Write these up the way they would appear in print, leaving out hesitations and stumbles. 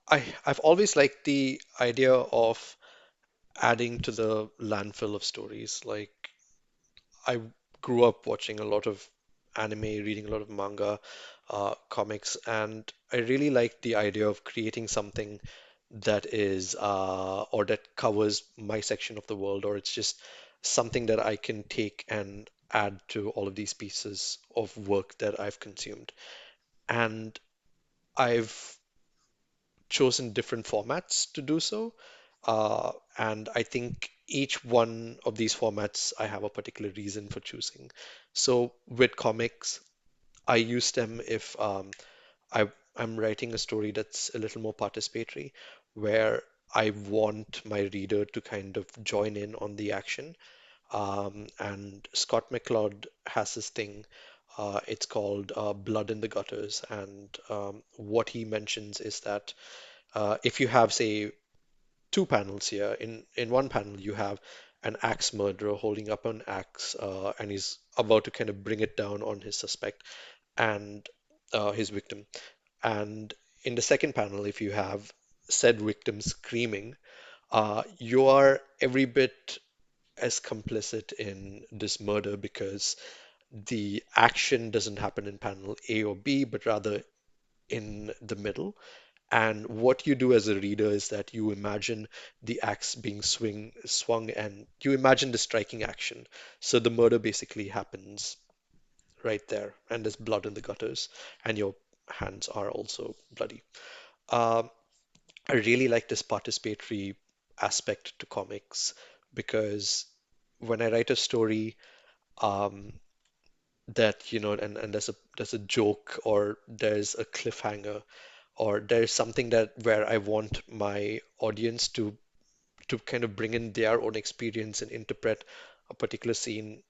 I've always liked the idea of adding to the landfill of stories. Like I grew up watching a lot of anime, reading a lot of manga, comics, and I really like the idea of creating something that is or that covers my section of the world, or it's just something that I can take and add to all of these pieces of work that I've consumed. And I've chosen different formats to do so. And I think each one of these formats, I have a particular reason for choosing. So with comics, I use them if I'm writing a story that's a little more participatory, where I want my reader to kind of join in on the action. And Scott McCloud has this thing. It's called Blood in the Gutters, and what he mentions is that if you have, say, two panels here. In one panel, you have an axe murderer holding up an axe, and he's about to kind of bring it down on his suspect and his victim. And in the second panel, if you have said victim screaming, you are every bit as complicit in this murder because the action doesn't happen in panel A or B, but rather in the middle. And what you do as a reader is that you imagine the axe being swung and you imagine the striking action. So the murder basically happens right there, and there's blood in the gutters, and your hands are also bloody. Um, I really like this participatory aspect to comics because when I write a story, um, that and there's a joke or there's a cliffhanger or there's something that where I want my audience to kind of bring in their own experience and interpret a particular scene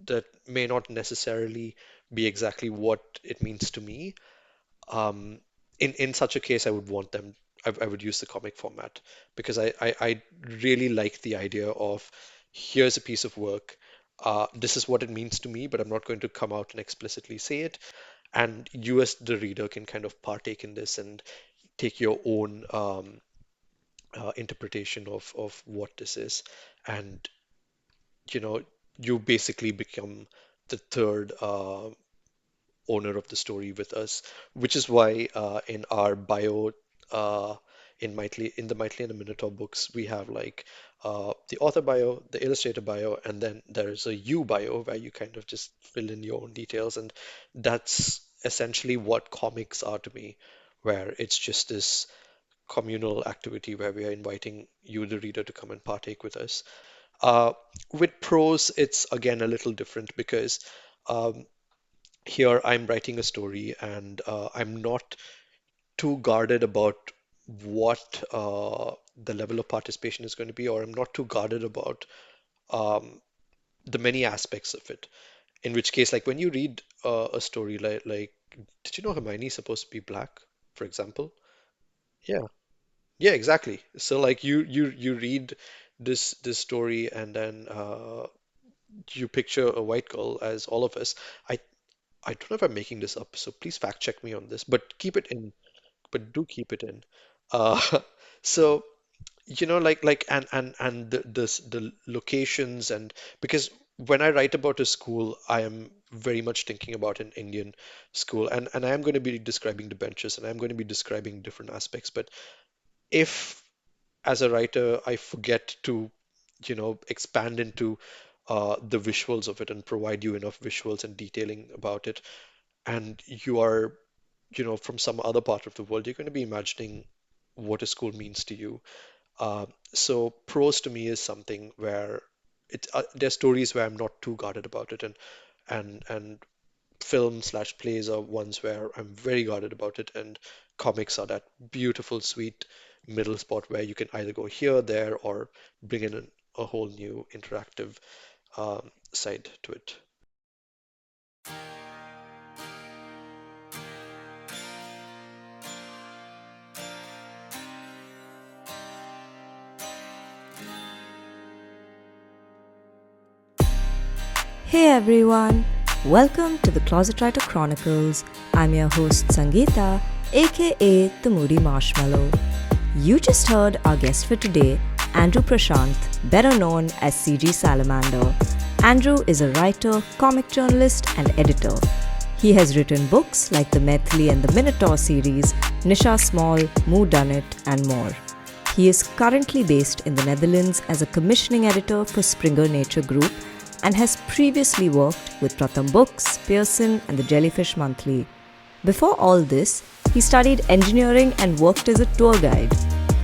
that may not necessarily be exactly what it means to me. In such a case, I would want them. I would use the comic format because I really like the idea of here's a piece of work. This is what it means to me, but I'm not going to come out and explicitly say it. And you, as the reader, can kind of partake in this and take your own interpretation of what this is. And, you know, you basically become the third owner of the story with us, which is why in our bio, uh, in the Mitely and the Minotaur books, we have like the author bio, the illustrator bio, and then there's a you bio where you kind of just fill in your own details, and that's essentially what comics are to me, where it's just this communal activity where we are inviting you, the reader, to come and partake with us. Uh, with prose, it's again a little different because um, here I'm writing a story and I'm not too guarded about what the level of participation is going to be, or I'm not too guarded about um, the many aspects of it. In which case, like when you read a story like, did you know Hermione's supposed to be black, for example? Yeah, yeah, exactly. So like you read this story and then you picture a white girl as all of us. I I don't know if I'm making this up, so please fact check me on this, but keep it in, but do keep it in. Uh, so like and the locations and because when I write about a school, I am very much thinking about an Indian school, and I am going to be describing the benches, and I'm going to be describing different aspects. But if as a writer I forget to, expand into the visuals of it and provide you enough visuals and detailing about it, and you are, from some other part of the world, you're going to be imagining what a school means to you. So prose to me is something where there's stories where I'm not too guarded about it, and film slash plays are ones where I'm very guarded about it, and comics are that beautiful, sweet middle spot where you can either go here, there, or bring in a whole new interactive side to it. Hey everyone, welcome to the Closet Writer Chronicles. I'm your host Sangeeta. aka the Moody Marshmallow. You just heard our guest for today, Andrew Prashanth, better known as CG Salamander. Andrew is a writer, comic journalist, and editor. He has written books like the Methli and the Minotaur series, Nisha Small, Moo Dunnit, and more. He is currently based in the Netherlands as a commissioning editor for Springer Nature Group and has previously worked with Pratham Books, Pearson, and the Jellyfish Monthly. Before all this, he studied engineering and worked as a tour guide.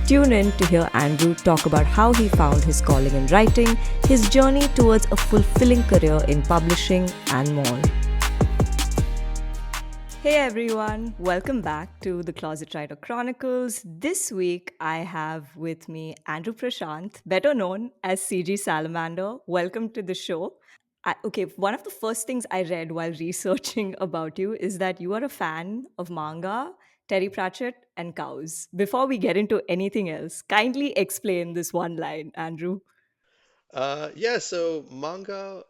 Tune in to hear Andrew talk about how he found his calling in writing, his journey towards a fulfilling career in publishing, and more. Hey everyone, welcome back to the Closet Writer Chronicles. This week I have with me Andrew Prashanth, better known as CG Salamander. Welcome to the show. Okay, one of the first things I read while researching about you is that you are a fan of manga, Terry Pratchett, and cows. Before we get into anything else, kindly explain this one line, Andrew. Yeah, so manga,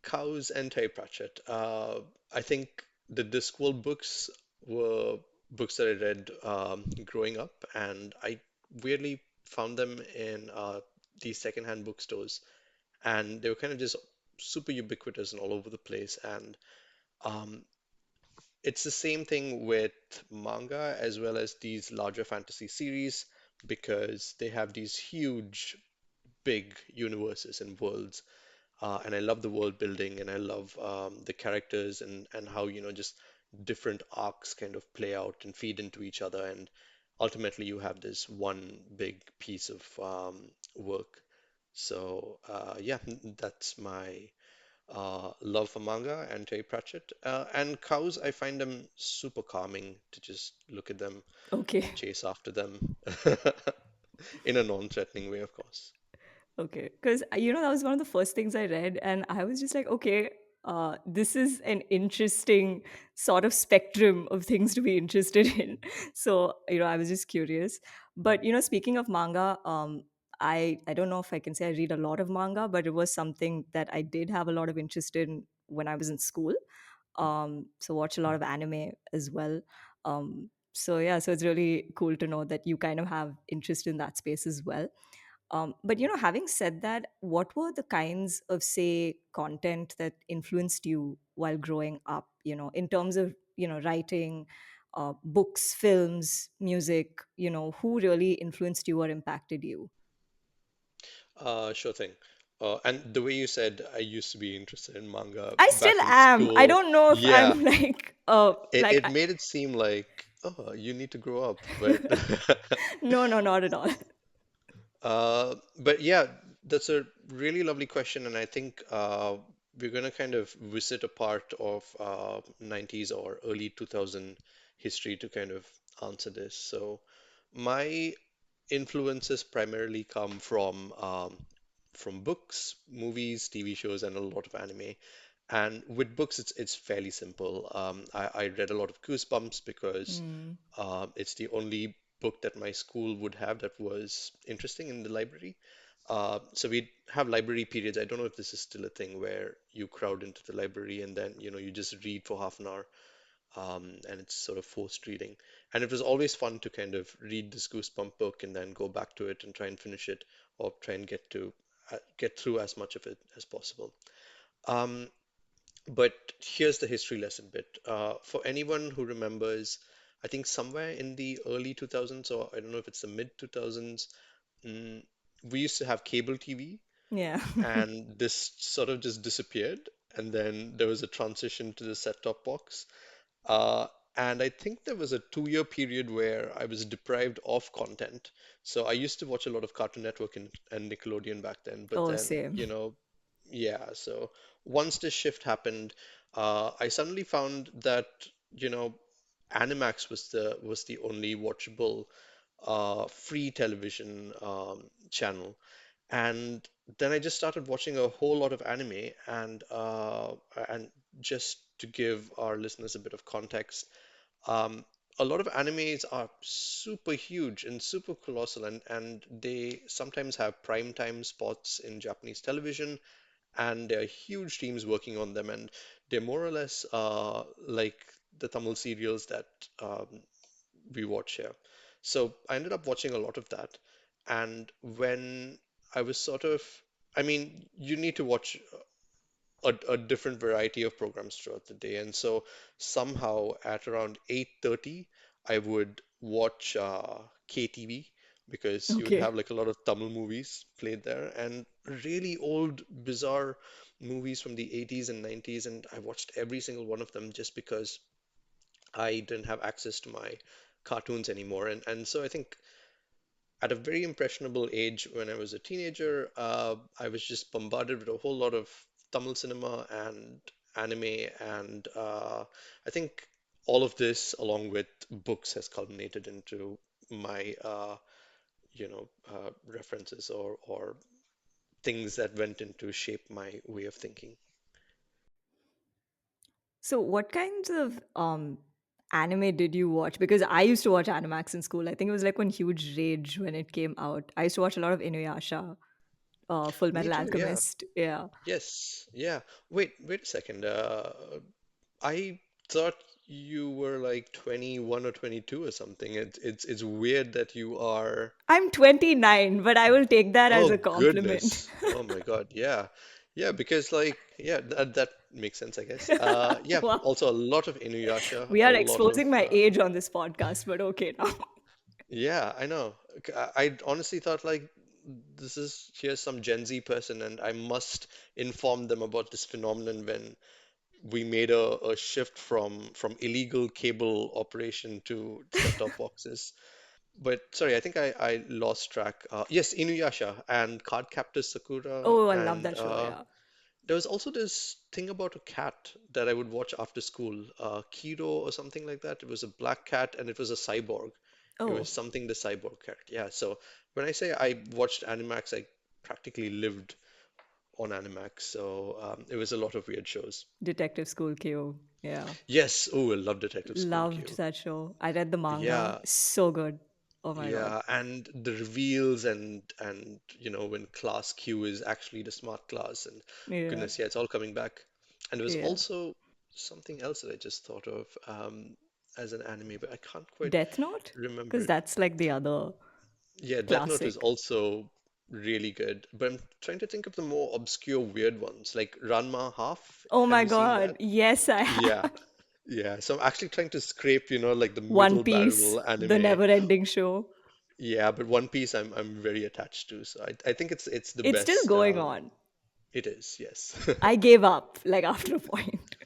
cows, and Terry Pratchett. I think the Discworld books were books that I read growing up, and I weirdly found them in these secondhand bookstores, and they were kind of just super ubiquitous and all over the place. And um, it's the same thing with manga as well as these larger fantasy series because they have these huge, big universes and worlds and I love the world building and I love the characters and how, just different arcs kind of play out and feed into each other. And ultimately, you have this one big piece of work. So, yeah, that's my love for manga and Terry Pratchett. And cows, I find them super calming to just look at them, Okay. chase after them in a non-threatening way, of course. Okay, because that was one of the first things I read, and I was just like, okay, this is an interesting sort of spectrum of things to be interested in. So, I was just curious. But speaking of manga, I don't know if I can say I read a lot of manga, but it was something that I did have a lot of interest in when I was in school. So watch a lot of anime as well. So yeah, so it's really cool to know that you kind of have interest in that space as well. But having said that, what were the kinds of, say, content that influenced you while growing up? In terms of writing, books, films, music. Who really influenced you or impacted you? Sure thing. And the way you said, I used to be interested in manga I still back in am. I school. don't know if Yeah, I'm like it, like it made it seem like, oh, you need to grow up. But no, no, not at all. but yeah, that's a really lovely question, and I think we're going to kind of visit a part of 90s or early 2000 history to kind of answer this. So my influences primarily come from books, movies, TV shows, and a lot of anime. And with books, it's fairly simple. I read a lot of Goosebumps because Mm, it's the only book that my school would have that was interesting in the library. So we'd have library periods. I don't know if this is still a thing where you crowd into the library and then you just read for half an hour, and it's sort of forced reading. And it was always fun to kind of read this Goosebump book and then go back to it and try and finish it or try and get through as much of it as possible. Um, but here's the history lesson bit. For anyone who remembers, I think somewhere in the early 2000s, or I don't know if it's the mid 2000s, mm, we used to have cable TV, yeah. and this sort of just disappeared. And then there was a transition to the set-top box. Uh, and I think there was a 2 year period where I was deprived of content. So I used to watch a lot of Cartoon Network and Nickelodeon back then. But Oh, then, same. yeah, so once this shift happened, I suddenly found that, you know, Animax was the only watchable free television channel. And then I just started watching a whole lot of anime, and just to give our listeners a bit of context, um, a lot of animes are super huge and super colossal, and they sometimes have prime time spots in Japanese television, and there are huge teams working on them, and they're more or less like the Tamil serials that um, we watch here. So I ended up watching a lot of that. And when I was sort of, I mean, you need to watch a different variety of programs throughout the day. And so somehow at around 8:30, I would watch KTV because you would Okay. have like a lot of Tamil movies played there and really old, bizarre movies from the 80s and 90s. And I watched every single one of them just because I didn't have access to my cartoons anymore. And so I think at a very impressionable age, when I was a teenager, I was just bombarded with a whole lot of Tamil cinema and anime, and I think all of this, along with books, has culminated into my, references or things that went into shape my way of thinking. So, what kinds of anime did you watch? Because I used to watch Animax in school. I think it was like one huge rage when it came out. I used to watch a lot of Inuyasha, Full Me Metal too, yeah. Alchemist. Yeah. Yes, yeah. Wait a second. I thought you were like 21 or 22 or something. It's weird that you are. I'm 29, but I will take that as Oh a compliment. goodness. Oh my God. Yeah. Yeah, because like yeah, that makes sense, I guess. Yeah, Wow. also a lot of Inuyasha, We a are lot of exposing my age on this podcast, but okay now. yeah, I know. I honestly thought like this is here's some Gen Z person and I must inform them about this phenomenon when we made a shift from illegal cable operation to set-top boxes. But sorry, I think I lost track. Yes, Inuyasha and Cardcaptor Sakura, Oh, I love and that show. Yeah. there was also this thing about a cat that I would watch after school, Kiro or something like that. It was a black cat and it was a cyborg. It was Oh, something the cyborg character. Yeah, so when I say I watched Animax, I practically lived on Animax. So it was a lot of weird shows. Detective School Q. Yeah. Yes. Oh, I love Detective School Loved Q. that show. I read the manga. Yeah, So good. Oh my God. yeah, and the reveals and when class Q is actually the smart class and Yeah. goodness, yeah, it's all coming back. And there was Yeah. also something else that I just thought of as an anime, but I can't quite Death Note? remember Because it. that's like the other Yeah, Death Note is classic. also really good, but I'm trying to think of the more obscure, weird ones, like Ranma Half. Oh Have my you seen that? God. Yes, I Yeah, have. yeah. So I'm actually trying to scrape, like the One middle Piece, barrel the anime. never ending show. Yeah, but One Piece I'm very attached to, so I think it's the It's still best. going on. It is, yes. I gave up like after a point.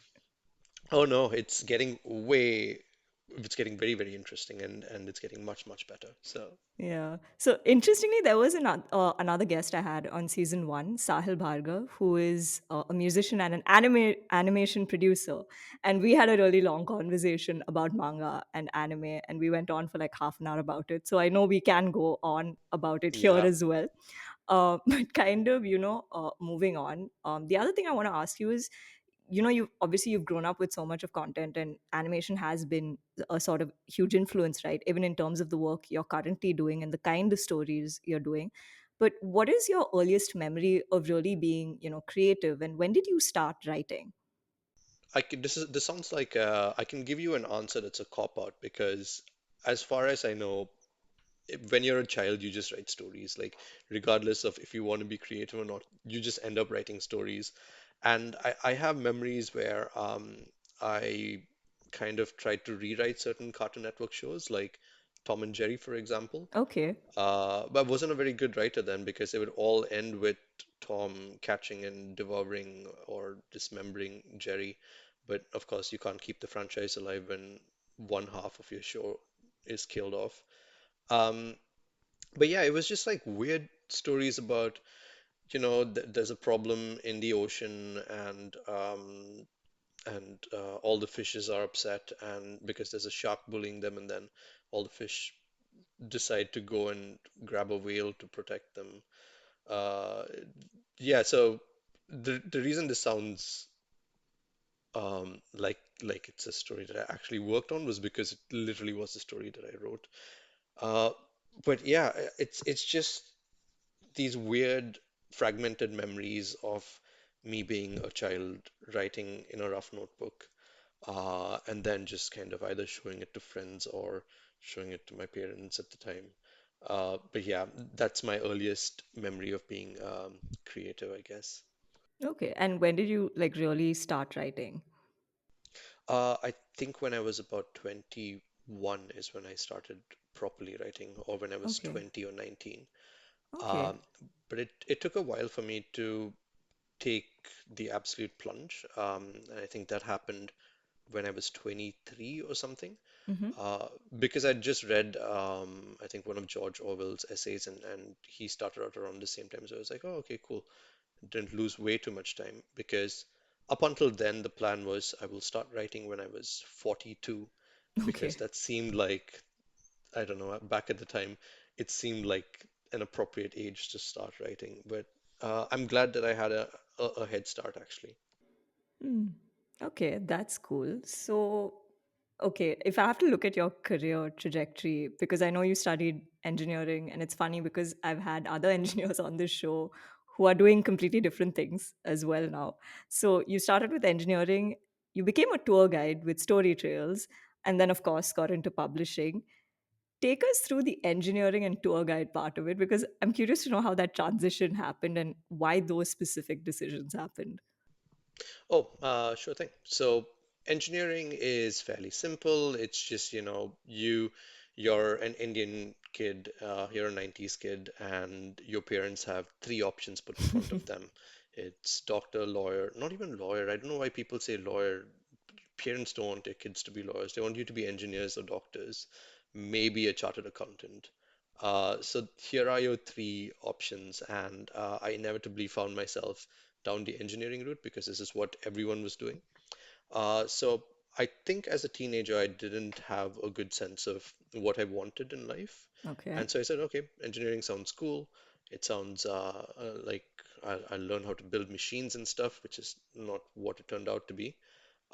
Oh no, it's getting very, very interesting and it's getting much, much better. So Yeah. So interestingly, there was another guest I had on season one, Sahil Bhargav, who is a musician and an animation producer. And we had a really long conversation about manga and anime, and we went on for like half an hour about it. So I know we can go on about it here yeah, as well. But kind of, moving on. The other thing I want to ask you is, you obviously you've grown up with so much of content, and animation has been a sort of huge influence, right? Even in terms of the work you're currently doing and the kind of stories you're doing. But what is your earliest memory of really being, creative, and when did you start writing? this sounds like I can give you an answer that's a cop out because as far as I know, when you're a child, you just write stories. Like, regardless of if you want to be creative or not, you just end up writing stories. And I have memories where I kind of tried to rewrite certain Cartoon Network shows, like Tom and Jerry, for example. Okay. But I wasn't a very good writer then because it would all end with Tom catching and devouring or dismembering Jerry. But of course, you can't keep the franchise alive when one half of your show is killed off. Um, but yeah, it was just like weird stories about, th there's a problem in the ocean and all the fishes are upset and because there's a shark bullying them and then all the fish decide to go and grab a whale to protect them. Uh, yeah, so the reason this sounds like it's a story that I actually worked on was because it literally was the story that I wrote. Uh, but yeah, it's just these weird fragmented memories of me being a child writing in a rough notebook, and then just kind of either showing it to friends or showing it to my parents at the time. But yeah, that's my earliest memory of being creative, I guess. Okay. And when did you like really start writing? I think when I was about 21 is when I started properly writing, or when I was Okay. 20 or 19. Okay. Um, but it took a while for me to take the absolute plunge. And I think that happened when I was 23 or something. Mm-hmm. Uh, because I'd just read, I think, one of George Orwell's essays, and he started out around the same time. So I was like, oh, okay, cool. Didn't lose way too much time because up until then, the plan was I will start writing when I was 42 because Okay. that seemed like, I don't know, back at the time, it seemed like an appropriate age to start writing. But I'm glad that I had a head start actually. Hmm. Okay, that's cool. So, okay, if I have to look at your career trajectory, because I know you studied engineering, and it's funny because I've had other engineers on this show who are doing completely different things as well now. So, you started with engineering, you became a tour guide with Story Trails, and then, of course, got into publishing. Take us through the engineering and tour guide part of it because I'm curious to know how that transition happened and why those specific decisions happened. Oh, sure thing. So engineering is fairly simple. It's just, you're an Indian kid, you're a 90s kid, and your parents have three options put in front of them. It's doctor, lawyer, not even lawyer. I don't know why people say lawyer. Parents don't want their kids to be lawyers. They want you to be engineers or doctors, maybe a chartered accountant. So here are your three options, and I inevitably found myself down the engineering route because this is what everyone was doing. So I think as a teenager, I didn't have a good sense of what I wanted in life. Okay. And so I said, okay, engineering sounds cool. It sounds like I'll learn how to build machines and stuff, which is not what it turned out to be.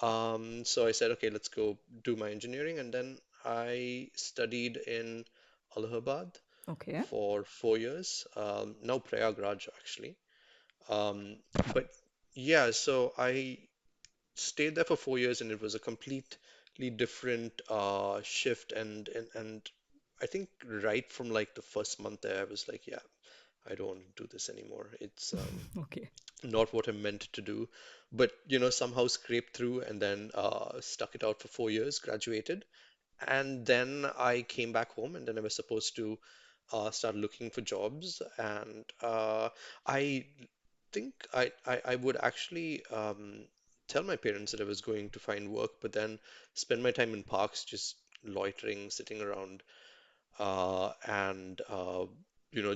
So I said, okay, let's go do my engineering. And then I studied in Allahabad Okay. for 4 years, now Prayagraj actually. Um, but yeah, so I stayed there for 4 years and it was a completely different shift. And I think right from like the first month there, I was like, yeah, I don't want to do this anymore. It's Okay. not what I'm meant to do. But somehow scraped through and then stuck it out for 4 years, graduated, and then I came back home, and then I was supposed to start looking for jobs. And I think I would actually tell my parents that I was going to find work, but then spend my time in parks just loitering, sitting around, and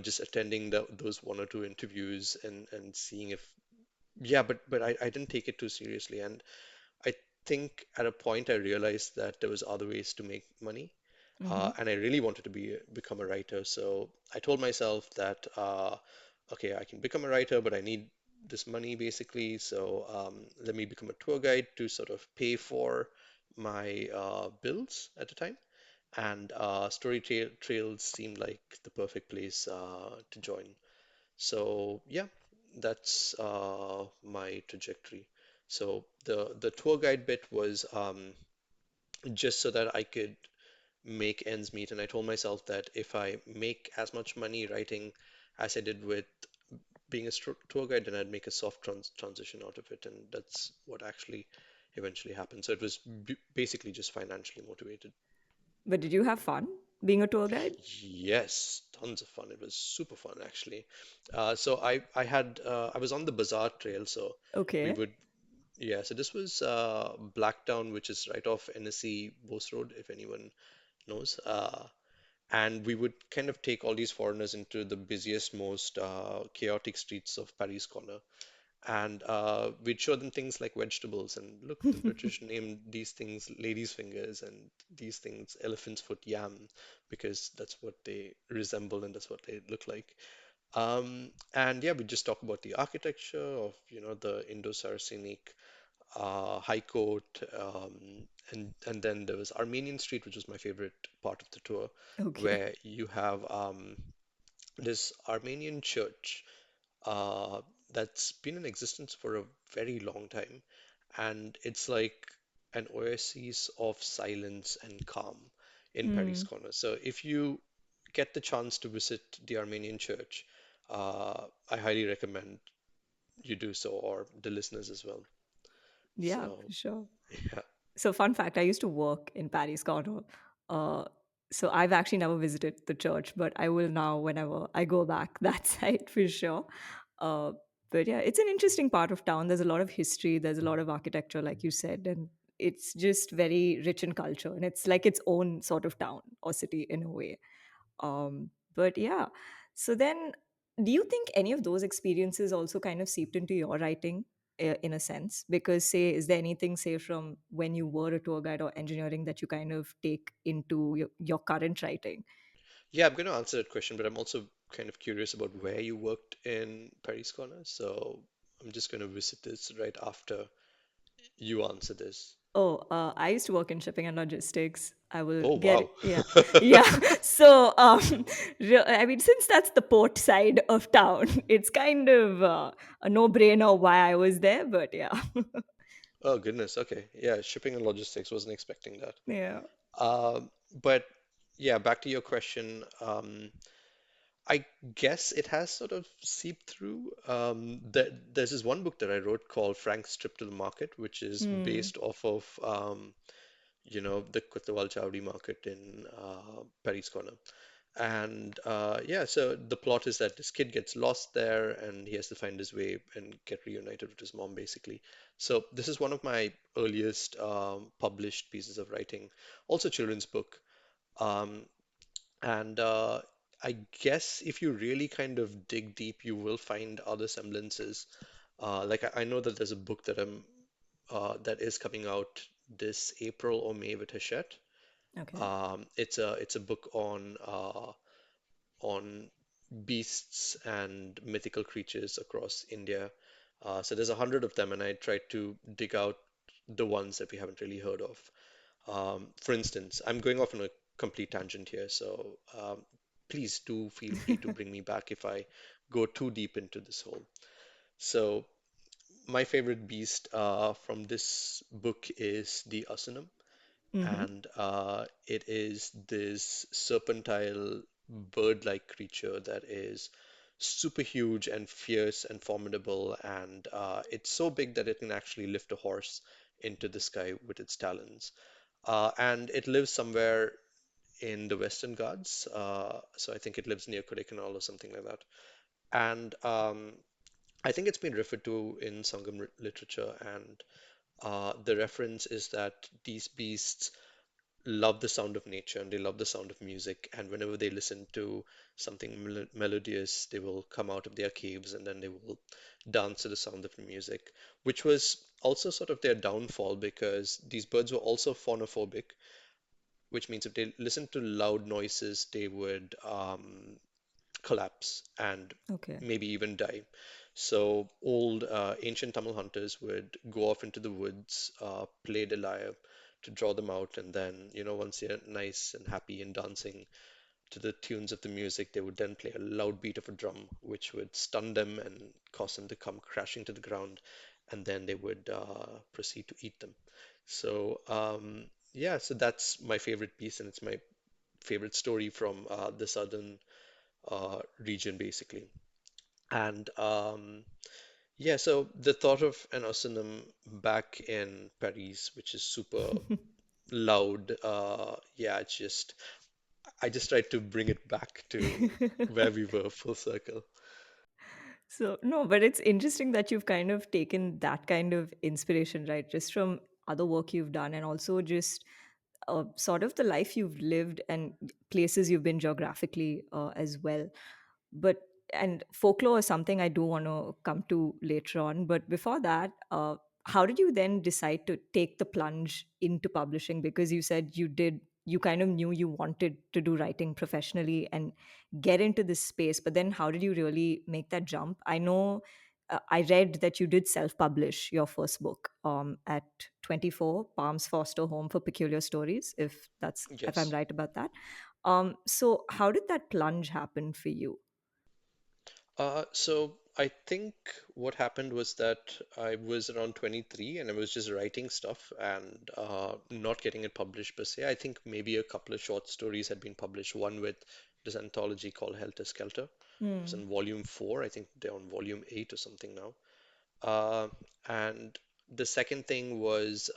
just attending those one or two interviews and seeing if yeah, but I didn't take it too seriously. And I think at a point I realized that there was other ways to make money, Mm-hmm. and I really wanted to become a writer. So I told myself that okay, I can become a writer, but I need this money basically. So let me become a tour guide to sort of pay for my bills at the time. And Trails seemed like the perfect place to join. So yeah, that's my trajectory. So the tour guide bit was just so that I could make ends meet, and I told myself that if I make as much money writing as I did with being a tour guide, then I'd make a soft transition out of it, and that's what actually eventually happened. So it was b basically just financially motivated. But did you have fun being a tour guide? Yes, tons of fun. It was super fun actually. So I was on the Bazaar Trail, so we Okay. would yeah. So this was Blacktown, which is right off NSC Bose Road, if anyone knows. And we would kind of take all these foreigners into the busiest, most chaotic streets of Paris Corner, and we'd show them things like vegetables. And look, the British named these things ladies' fingers and these things elephant's foot yam because that's what they resemble and that's what they look like. And yeah, we just talk about the architecture of, the Indo-Saracenic High Court, and then there was Armenian Street, which was my favorite part of the tour, Okay. where you have this Armenian church uh, that's been in existence for a very long time, and it's like an oasis of silence and calm. in Paris Hmm. Corner. So if you get the chance to visit the Armenian church, I highly recommend you do so, or the listeners as well. Yeah, So for sure. yeah, So, fun fact, I used to work in Paris Corner. Uh, so, I've actually never visited the church, but I will now whenever I go back that side for sure. Uh, but yeah, it's an interesting part of town. There's a lot of history, there's a lot of architecture, like you said, and it's just very rich in culture. And it's like its own sort of town or city in a way. But yeah, so then do you think any of those experiences also kind of seeped into your writing in a sense? Because, say, is there anything, say, from when you were a tour guide or engineering that you kind of take into your current writing? yeah, I'm going to answer that question, but I'm also kind of curious about where you worked in Paris Corner. So I'm just going to visit this right after you answer this. Oh, I used to work in shipping and logistics. I will Oh, get wow. it. Yeah, yeah. So, I mean, since that's the port side of town, it's kind of a no-brainer why I was there. But yeah, Oh, goodness. Okay. Yeah, shipping and logistics. Wasn't expecting that. yeah. But yeah, back to your question. I guess it has sort of seeped through. There's this one book that I wrote called Frank's Trip to the Market, which is Hmm. based off of, the Kotawal Chowdi market in Paris Corner. And yeah, so the plot is that this kid gets lost there and he has to find his way and get reunited with his mom, basically. So this is one of my earliest published pieces of writing, also children's book. Um, and I guess if you really kind of dig deep, you will find other semblances. Like I know that there's a book that is coming out this April or May with Hachette. Okay. It's a book on beasts and mythical creatures across India. So there's 100 of them, and I tried to dig out the ones that we haven't really heard of. For instance, I'm going off on a complete tangent here, so please do feel free to bring me back if I go too deep into this hole. So my favorite beast from this book is the Asunam, Mm-hmm. and it is this serpentine bird-like creature that is super huge and fierce and formidable, and it's so big that it can actually lift a horse into the sky with its talons. And it lives somewhere in the Western Ghats, so I think it lives near Kodaikanal or something like that. And I think it's been referred to in Sangam literature, and the reference is that these beasts love the sound of nature and they love the sound of music. And whenever they listen to something melodious, they will come out of their caves and then they will dance to the sound of the music, which was also sort of their downfall because these birds were also phonophobic, which means if they listened to loud noises, they would collapse and Okay. maybe even die. So old ancient Tamil hunters would go off into the woods, play the lyre to draw them out, and then, once they're nice and happy and dancing to the tunes of the music, they would then play a loud beat of a drum, which would stun them and cause them to come crashing to the ground, and then they would proceed to eat them. So yeah, so that's my favorite piece, and it's my favorite story from the southern region, basically. And yeah, so the thought of an Osanam back in Paris, which is super loud, yeah, I just tried to bring it back to where we were, full circle. So, no, but it's interesting that you've kind of taken that kind of inspiration, right? Just from other work you've done and also just sort of the life you've lived and places you've been geographically as well. But, and folklore is something I do want to come to later on. But before that, how did you then decide to take the plunge into publishing? Because you said you kind of knew you wanted to do writing professionally and get into this space, but then how did you really make that jump? I know I read that you did self-publish your first book at 24, Palms Foster Home for Peculiar Stories, if I'm Yes. right about that. So how did that plunge happen for you? So I think what happened was that I was around 23 and I was just writing stuff and not getting it published per se. I think maybe a couple of short stories had been published, one with this anthology called Helter Skelter. It was Mm. in volume 4. I think they're on volume 8 or something now. Uh, and the second thing was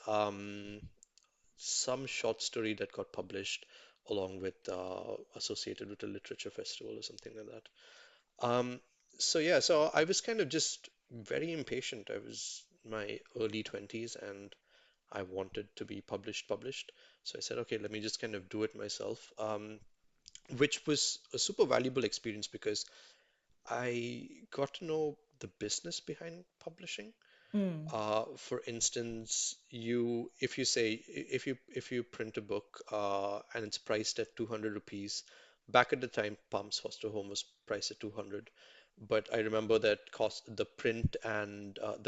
some short story that got published along with associated with a literature festival or something like that. Um, so yeah, so I was kind of just very impatient. I was in my early 20s and I wanted to be published. So I said, okay, let me just kind of do it myself, which was a super valuable experience because I got to know the business behind publishing. Mm. For instance, if you say if you print a book and it's priced at 200 rupees, back at the time Palms Foster Home was priced at 200, but I remember that the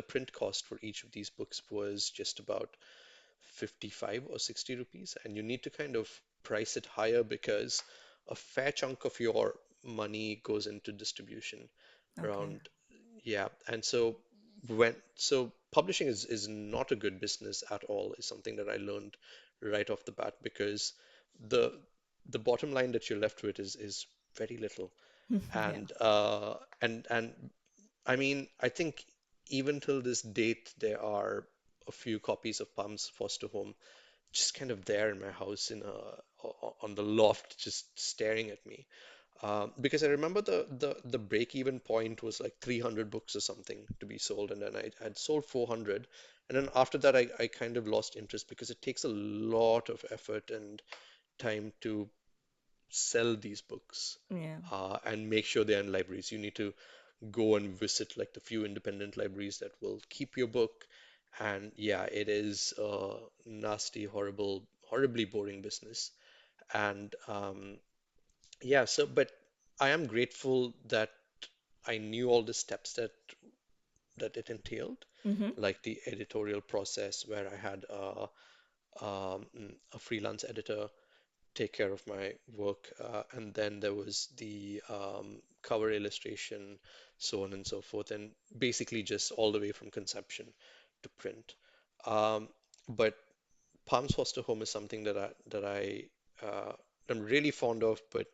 print cost for each of these books was just about 55 or 60 rupees, and you need to kind of price it higher because a fair chunk of your money goes into distribution Okay. around, yeah. And so publishing is not a good business at all, is something that I learned right off the bat because the the bottom line that you're left with is very little. Yeah. And I mean, I think even till this date, there are a few copies of Palm's Foster Home just kind of there in my house on the loft, just staring at me. Because I remember the break-even point was like 300 books or something to be sold, and then I'd sold 400, and then after that I kind of lost interest because it takes a lot of effort and time to sell these books Yeah. and make sure they're in libraries. You need to go and visit like the few independent libraries that will keep your book. And yeah, it is a nasty, horribly boring business. And yeah, but I am grateful that I knew all the steps that it entailed, Mm-hmm. like the editorial process where I had a freelance editor take care of my work. And then there was the cover illustration, so on and so forth, and basically just all the way from conception to print. Um, but Palms Foster Home is something that I am really fond of, but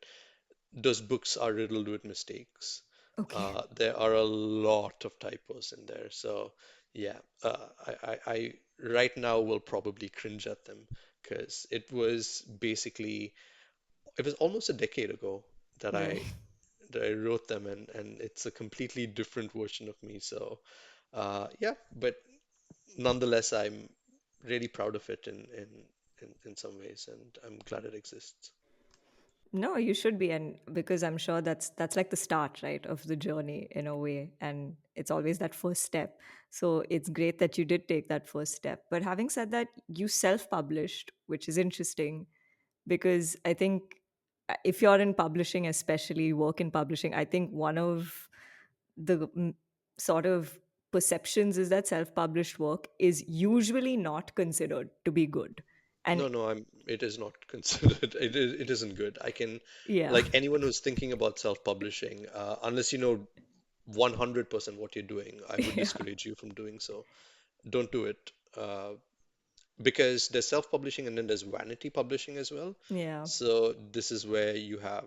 those books are riddled with mistakes. Okay. There are a lot of typos in there, so yeah, I right now will probably cringe at them because it was almost a decade ago that Yeah. I wrote them, and it's a completely different version of me. So yeah, but nonetheless, I'm really proud of it in some ways, and I'm glad it exists. No, you should be, and because I'm sure that's like the start, right, of the journey in a way, and it's always that first step. So it's great that you did take that first step. But having said that, you self-published, which is interesting because I think if you're in publishing, especially work in publishing, I think one of the sort of perceptions is that self-published work is usually not considered to be good. And No, no, it is not considered. It isn't good. yeah. Like anyone who's thinking about self-publishing, unless you know 100% what you're doing, I would Yeah. discourage you from doing so. Don't do it. Because there's self-publishing and then there's vanity publishing as well. Yeah. So this is where you have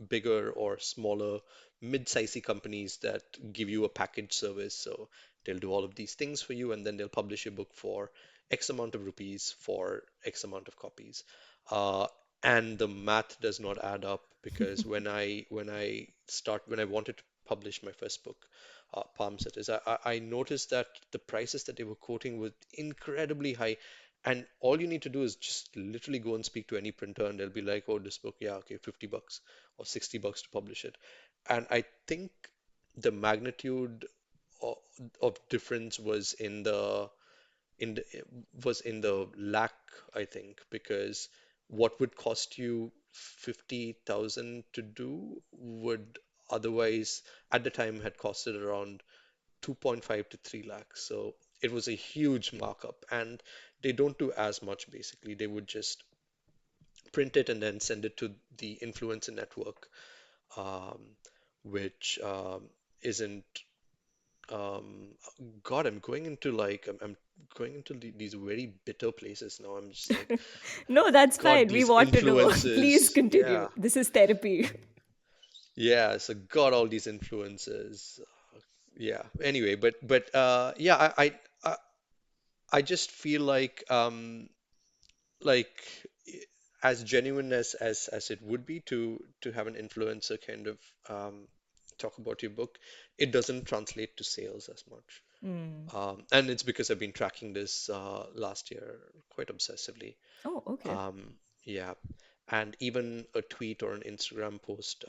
bigger or smaller mid-sizey companies that give you a package service. So they'll do all of these things for you and then they'll publish your book for X amount of rupees for X amount of copies. Uh, and the math does not add up because when I wanted to publish my first book, Palm Sitters, I noticed that the prices that they were quoting were incredibly high. And all you need to do is just literally go and speak to any printer, and they'll be like, "Oh, this book, yeah, okay, 50 bucks or 60 bucks to publish it." And I think the magnitude of, of difference in the was in the lakh, I think, because what would cost you 50,000 to do would otherwise at the time had costed around 2.5 to 3 lakhs. So it was a huge markup, and they don't do as much basically. They would just print it and then send it to the influencer network, um, which isn't. Um, God, I'm going into I'm going into these very bitter places now. I'm just like, No, that's God, fine. We these want to know. Please influences. Yeah, continue. This is therapy. yeah. So God, all these influences. Yeah. Anyway, yeah, I I just feel like as genuine as it would be to have an influencer kind of um, talk about your book, it doesn't translate to sales as much. Hmm. And it's because I've been tracking this last year quite obsessively. Oh, okay. Um, yeah, and even a tweet or an Instagram post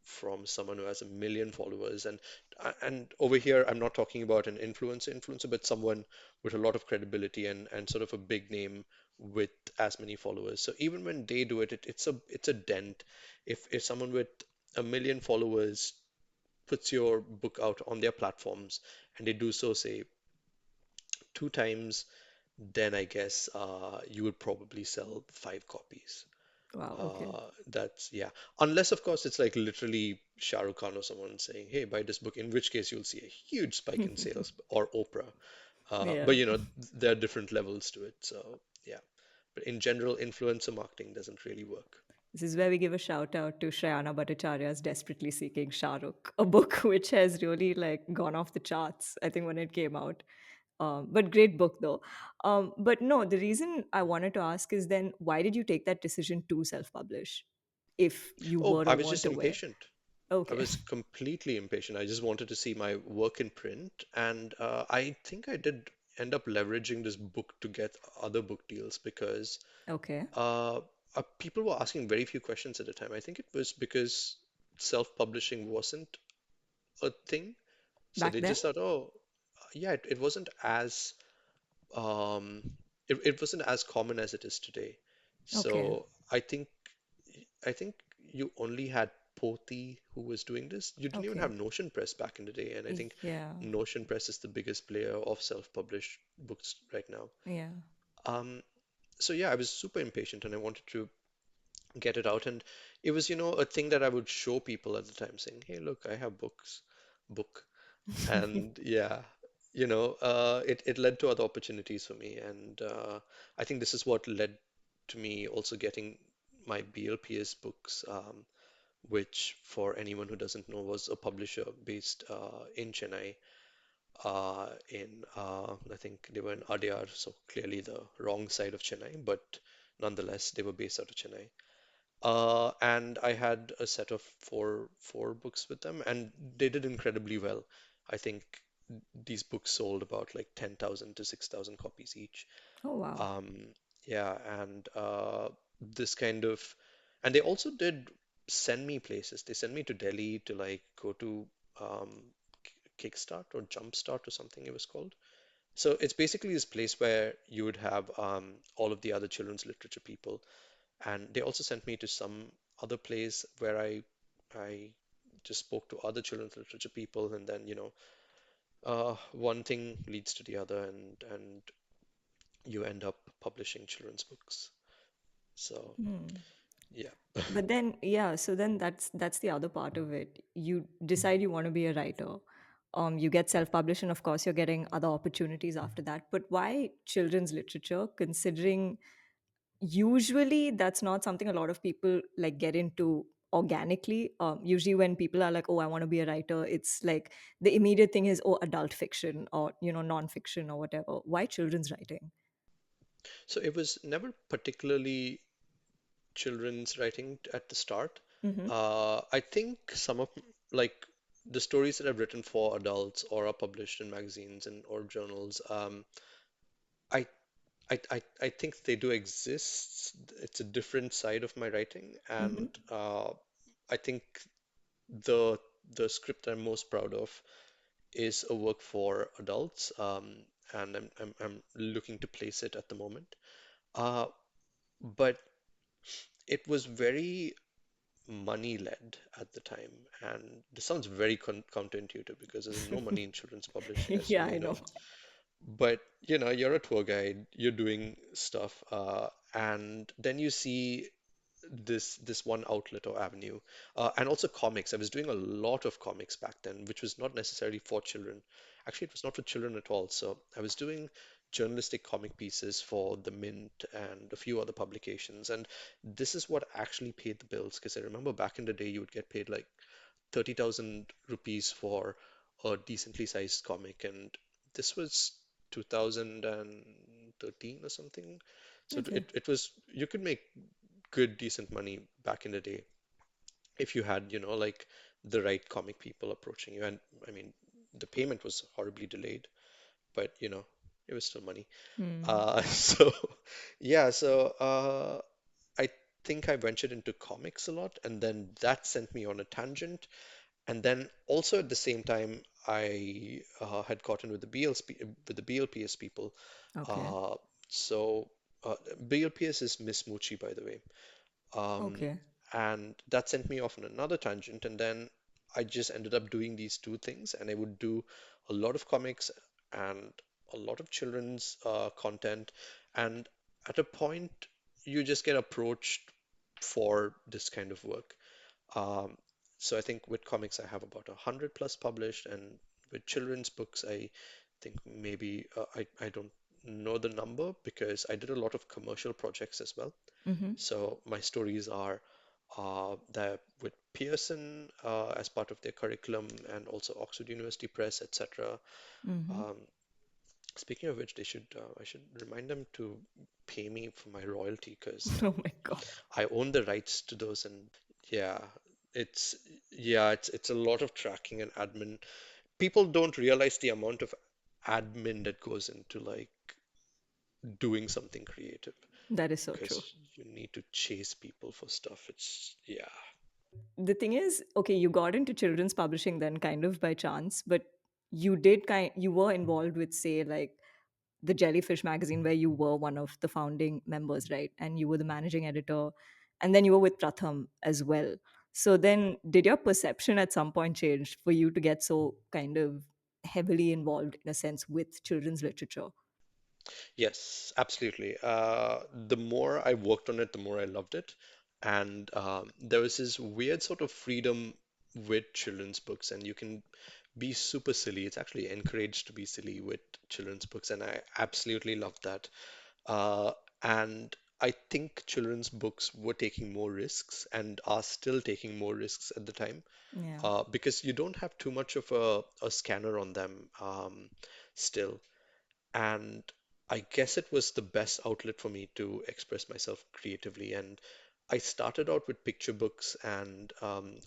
from someone who has 1 million followers, and over here I'm not talking about an influencer, but someone with a lot of credibility and sort of a big name with as many followers. So even when they do it, it's a dent. If someone with 1 million followers puts your book out on their platforms and they do so, say, 2 times, then I guess you would probably sell 5 copies. Wow, okay. That's yeah. Unless, of course, it's like literally Shah Rukh Khan or someone saying, "Hey, buy this book," in which case you'll see a huge spike in sales, or Oprah. Yeah. But there are different levels to it. So yeah. But in general, influencer marketing doesn't really work. This is where we give a shout out to Shreyana Bhattacharya's Desperately Seeking Shah Rukh, a book which has really like gone off the charts, I think, when it came out. But great book though. But no, the reason I wanted to ask is then why did you take that decision to self-publish if you Oh, were I or was just weren't aware? impatient. I Okay. was completely impatient. I just wanted to see my work in print, and I think I did end up leveraging this book to get other book deals because Okay. uh, people were asking very few questions at the time. I think it was because self-publishing wasn't a thing, so Back they then? just thought, oh, yeah, it wasn't as um, it wasn't as common as it is today. Okay. So I think you only had Poti who was doing this. You didn't even have Okay. Notion Press back in the day, and I think Yeah. Notion Press is the biggest player of self-published books right now. Yeah. Um, so yeah, I was super impatient and I wanted to get it out, and it was, a thing that I would show people at the time, saying, "Hey, look, I have book," and yeah. It led to other opportunities for me, and I think this is what led to me also getting my BLPS books, which, for anyone who doesn't know, was a publisher based in Chennai. I think they were in Adyar, so clearly the wrong side of Chennai, but nonetheless, they were based out of Chennai. And I had a set of four books with them, and they did incredibly well. I think these books sold about like 10,000 to 6,000 copies each. Oh wow. Um, yeah, and this kind of, and they also did send me places. They sent me to Delhi to like go to um, Kickstart or Jumpstart or something it was called. So it's basically this place where you would have all of the other children's literature people, and they also sent me to some other place where I just spoke to other children's literature people, and then one thing leads to the other, and you end up publishing children's books. So Hmm. yeah. But then, yeah, so then that's the other part of it. You decide you want to be a writer. You get self-published, and of course, you're getting other opportunities after that. But why children's literature? Considering usually that's not something a lot of people like get into organically. Usually, when people are like, "Oh, I want to be a writer," it's like the immediate thing is, "Oh, adult fiction or non-fiction or whatever." Why children's writing? So it was never particularly children's writing at the start. Mm-hmm. I think some of like the stories that I've written for adults or are published in magazines and or journals, I I think they do exist. It's a different side of my writing, Mm-hmm. and I think the the script I'm most proud of is a work for adults, and I'm looking to place it at the moment. Uh, but it was very money led at the time, and this sounds very counterintuitive because there's no money in children's publishing, as you Yeah, may I know. know. But you're a tour guide, you're doing stuff, and then you see this one outlet or avenue. And also comics. I was doing a lot of comics back then, which was not necessarily for children. Actually, it was not for children at all. So I was doing journalistic comic pieces for the Mint and a few other publications. And this is what actually paid the bills. Because I remember back in the day, you would get paid like 30,000 rupees for a decently sized comic. And this was 2013 or something. So Okay. it was, you could make good, decent money back in the day if you had, like the right comic people approaching you. And I mean, the payment was horribly delayed, but it was still money. Hmm. So yeah, so I think I ventured into comics a lot, and then that sent me on a tangent. And then also at the same time, I had gotten with the BLPS people. Okay. Uh, so BLPS is Miss Moochie, by the way. Um, Okay. and that sent me off on another tangent. And then I just ended up doing these two things. And I would do a lot of comics and a lot of children's content. And at a point, you just get approached for this kind of work. Um, so I think with comics, I have about 100 plus published. And with children's books, I think maybe I don't know the number because I did a lot of commercial projects as well. Mm-hmm. So my stories are there with Pearson as part of their curriculum and also Oxford University Press, etc. Mm-hmm. Um, speaking of which, I should remind them to pay me for my royalty because Oh my God. I own the rights to those, and yeah, it's it's a lot of tracking and admin. People don't realize the amount of admin that goes into like doing something creative That is so true. because you need to chase people for stuff. It's yeah. The thing is, okay, you got into children's publishing then kind of by chance, but you were involved with, say, like the Jellyfish magazine where you were one of the founding members, right? And you were the managing editor, and then you were with Pratham as well. So then did your perception at some point change for you to get so kind of heavily involved in a sense with children's literature? Yes, absolutely. The more I worked on it, the more I loved it. And there was this weird sort of freedom with children's books, and you can be super silly. It's actually encouraged to be silly with children's books, and I absolutely loved that. Uh, and I think children's books were taking more risks and are still taking more risks at the time Yeah. because you don't have too much of a scanner on them still. And I guess it was the best outlet for me to express myself creatively. And I started out with picture books and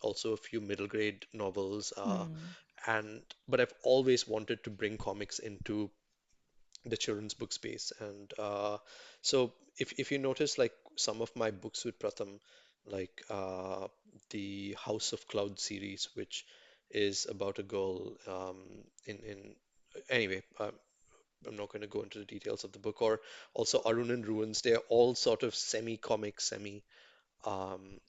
also a few middle grade novels. Hmm. But I've always wanted to bring comics into the children's book space. And so if you notice, like some of my books with Pratham, like the House of Cloud series, which is about a girl in anyway. I'm not going to go into the details of the book, or also Arun in Ruins. They're all sort of semi-comic, um,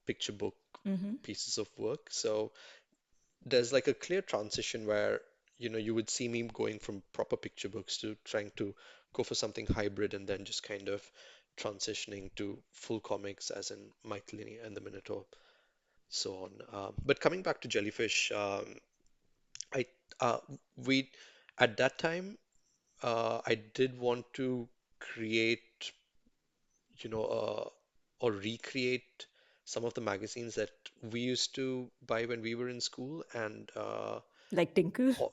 picture book Mm-hmm. pieces of work. So there's like a clear transition where, you would see me going from proper picture books to trying to go for something hybrid and then just kind of transitioning to full comics, as in Mike Linney and the Minotaur, so on. But coming back to Jellyfish, I uh, we at that time I did want to create, or recreate some of the magazines that we used to buy when we were in school. And Like Tinkle? oh,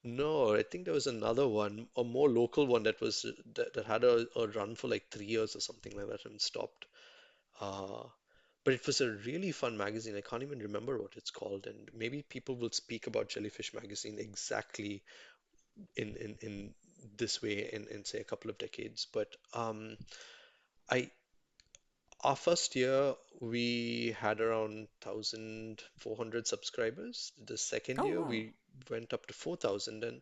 no, I think there was another one, a more local one that had a run for like 3 years or something like that and stopped. Uh, but it was a really fun magazine. I can't even remember what it's called, and maybe people will speak about Jellyfish magazine exactly in this way in say a couple of decades. But I our first year we had around 1,400 subscribers. The second Oh, year wow. we went up to 4,000, and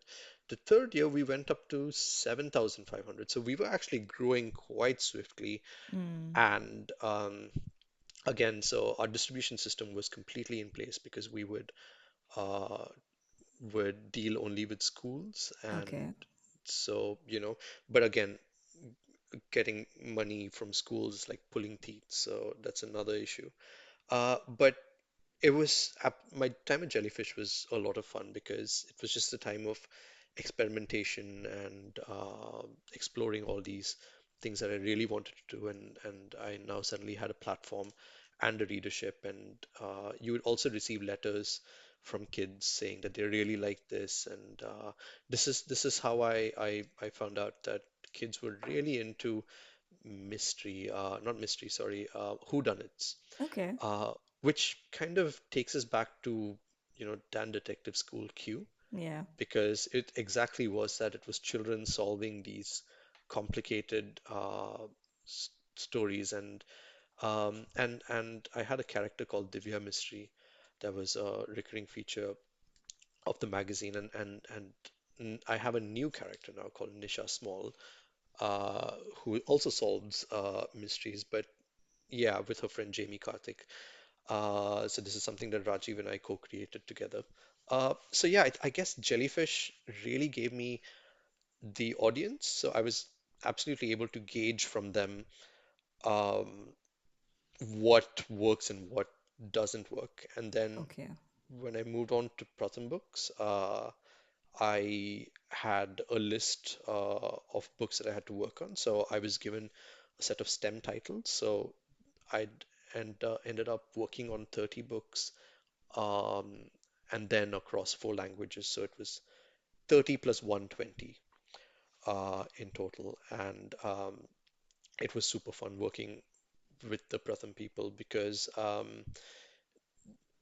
the third year we went up to 7,500. So we were actually growing quite swiftly. Mm. And again, so our distribution system was completely in place because we uh, would deal only with schools. And Okay. so, but again, getting money from schools, like pulling teeth. So that's another issue. But my time at Jellyfish was a lot of fun because it was just a time of experimentation and exploring all these things that I really wanted to do, and I now suddenly had a platform and a readership, and you would also receive letters from kids saying that they really like this, and this is how I found out that kids were really into mystery, not mystery, sorry, whodunits, Okay. uh, which kind of takes us back to, Dan Detective School Q, Yeah. because it exactly was that it was children solving these complicated stories, and I had a character called Divya Mystery that was a recurring feature of the magazine, and I have a new character now called Nisha Small, who also solves mysteries, but yeah, with her friend Jamie Karthik. So this is something that Rajiv and I co-created together. So yeah, I guess Jellyfish really gave me the audience. So I was absolutely able to gauge from them um, what works and what doesn't work. And then Okay. when I moved on to Pratham books, I had a list of books that I had to work on. So I was given a set of STEM titles. So I'd ended up working on 30 books, um, and then across four languages. So it was 30 plus 120 in total. And it was super fun working with the Pratham people because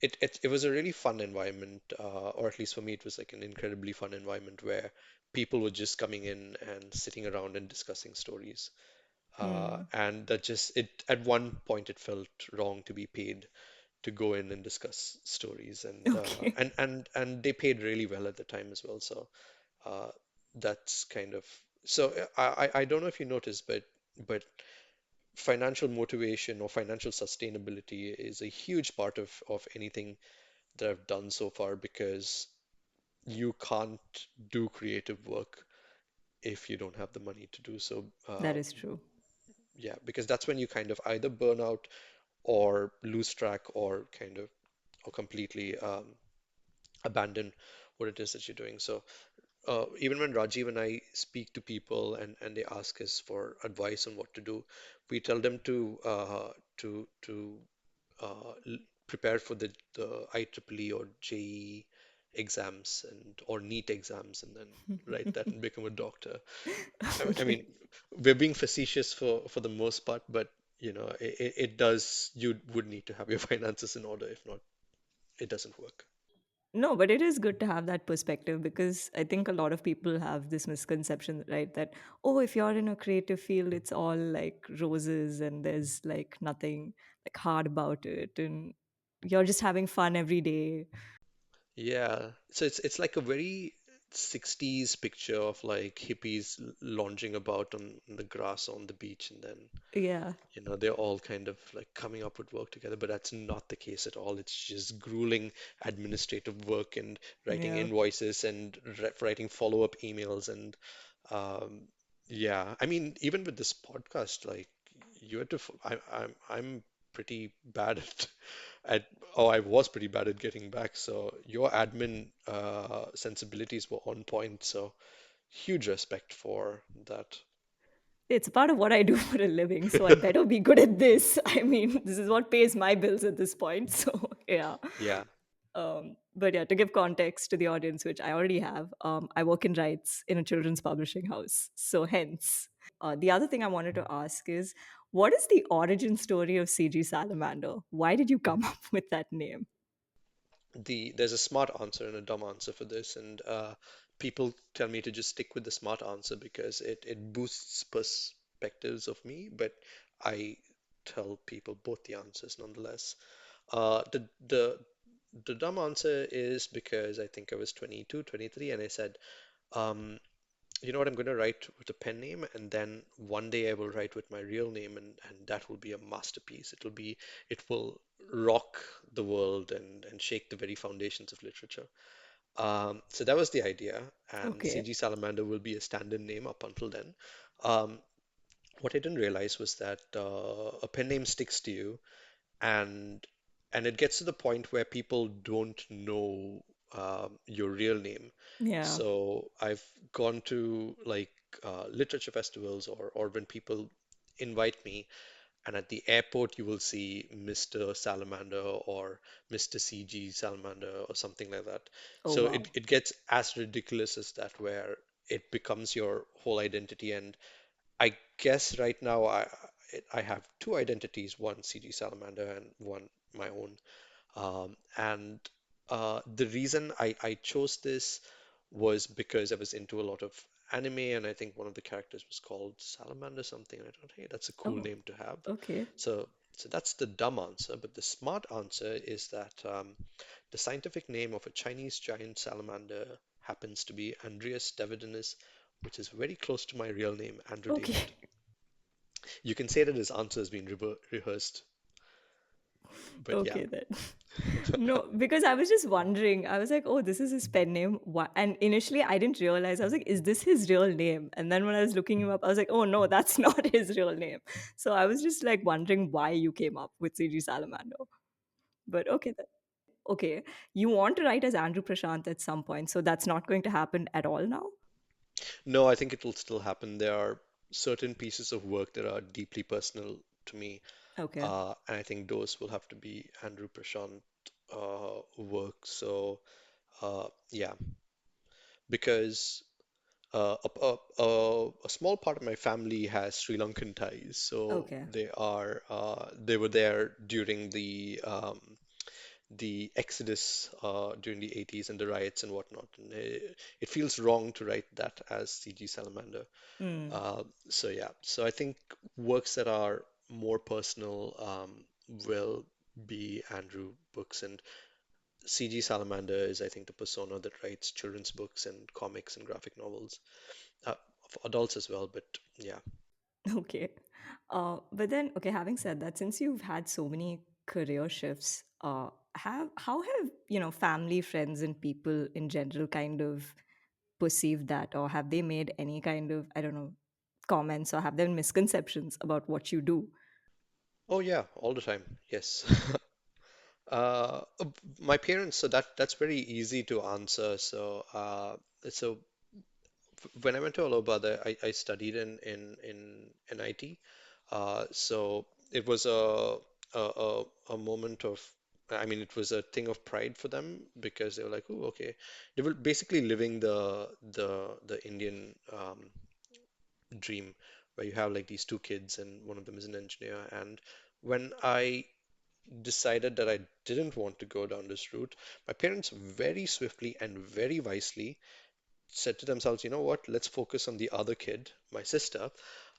it was a really fun environment, or at least for me, it was like an incredibly fun environment where people were just coming in and sitting around and discussing stories. Hmm. And that just it at one point it felt wrong to be paid to go in and discuss stories, Okay. and they paid really well at the time as well. So uh, that's kind of so I don't know if you noticed, but financial motivation or financial sustainability is a huge part of anything that I've done so far, because you can't do creative work if you don't have the money to do so. That is true. Yeah, because that's when you kind of either burn out or lose track or kind of or completely abandon what it is that you're doing. So even when Rajiv and I speak to people and they ask us for advice on what to do, we tell them to prepare for the IEEE or JEE exams or NEET exams, and then write that and become a doctor. I Okay. mean, we're being facetious for the most part, but it does. You would need to have your finances in order. If not, it doesn't work. No, but it is good to have that perspective because I think a lot of people have this misconception, right? That, oh, if you're in a creative field, it's all like roses and there's like nothing like hard about it. And you're just having fun every day. Yeah, so it's like a very 60s picture of like hippies lounging about on the grass on the beach, and then Yeah. they're all kind of like coming up with work together, but that's not the case at all. It's just grueling administrative work and writing Yeah. invoices and writing follow-up emails, and um, yeah, I mean, even with this podcast, like you had to, I'm pretty bad at, oh, I was pretty bad at getting back. So your admin sensibilities were on point. So huge respect for that. It's a part of what I do for a living, so I better be good at this. I mean, this is what pays my bills at this point. So, yeah. Yeah. But yeah, to give context to the audience, which I already have, I work in rights in a children's publishing house. So, hence. The other thing I wanted to ask is what is the origin story of CG Salamander? Why did you come up with that name? There's a smart answer and a dumb answer for this, and people tell me to just stick with the smart answer because it boosts perspectives of me, but I tell people both the answers nonetheless. The dumb answer is because I think I was 22, 23, and I said, um, you know what, I'm going to write with a pen name, and then one day I will write with my real name, and that will be a masterpiece. It will rock the world and shake the very foundations of literature. So that was the idea, and Okay. CG Salamander will be a standard name up until then. Um, what I didn't realize was that a pen name sticks to you, and it gets to the point where people don't know your real name. Yeah. So I've gone to like literature festivals, or when people invite me, and at the airport you will see Mr. Salamander or Mr. CG Salamander or something like that. Oh, So wow. it gets as ridiculous as that, where it becomes your whole identity. And I guess right now I have two identities, one CG Salamander and one my own. And the reason I chose this was because I was into a lot of anime, and I think one of the characters was called Salamander something. And I thought, hey, that's a cool Oh, name to have. okay. So, so that's the dumb answer. But the smart answer is that the scientific name of a Chinese giant salamander happens to be Andreas Davidinis, which is very close to my real name, Andrew Okay. David. You can say that his answer has been rehearsed, but yeah. Okay then. No, because I was just wondering. I was like, oh, this is his pen name. Why? And initially, I didn't realize. I was like, is this his real name? And then when I was looking him up, I was like, oh no, that's not his real name. So I was just like wondering why you came up with CG Salamander. But okay then. Okay, you want to write as Andrew Prashanth at some point, so that's not going to happen at all now. No, I think it will still happen. There are certain pieces of work that are deeply personal to me, Okay. and I think those will have to be Andrew Prashant work. So, yeah, because a small part of my family has Sri Lankan ties, so Okay. they were there during the exodus during the 80s and the riots and whatnot. And it feels wrong to write that as CG Salamander. Hmm. So yeah, so I think works that are more personal will be Andrew books, and CG Salamander is, I think, the persona that writes children's books and comics and graphic novels, for adults as well. But yeah. Okay. But then, okay, having said that, since you've had so many career shifts, have how have, family, friends, and people in general kind of perceived that, or have they made any kind of, I don't know, comments, or have there been misconceptions about what you do? Oh yeah, all the time. Yes. My parents, so that's very easy to answer. So when I went to Alobada, I studied in IT. So it was a moment of, I mean, it was a thing of pride for them because they were like, oh, okay. They were basically living the Indian dream, where you have like these two kids and one of them is an engineer. And when I decided that I didn't want to go down this route, my parents very swiftly and very wisely said to themselves, you know what, let's focus on the other kid, my sister,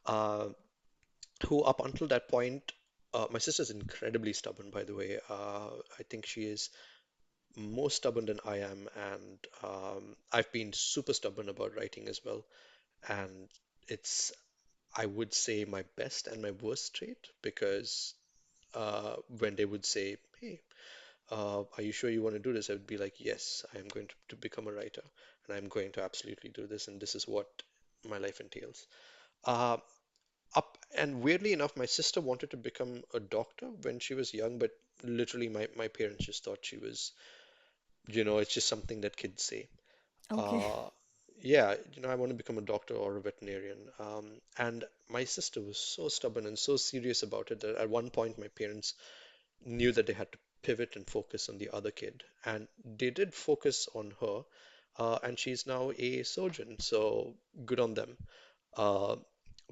uh, who up until that point, my sister's incredibly stubborn, by the way. I think she is more stubborn than I am, and I've been super stubborn about writing as well. And it's, I would say, my best and my worst trait because when they would say, hey, are you sure you want to do this? I would be like, yes, I am going to become a writer and I'm going to absolutely do this, and this is what my life entails. Uh, Up and weirdly enough, my sister wanted to become a doctor when she was young, but literally my parents just thought she was, it's just something that kids say. Okay. Uh, yeah, I want to become a doctor or a veterinarian. And my sister was so stubborn and so serious about it that at one point my parents knew that they had to pivot and focus on the other kid. And they did focus on her, and she's now a surgeon, so good on them. Uh,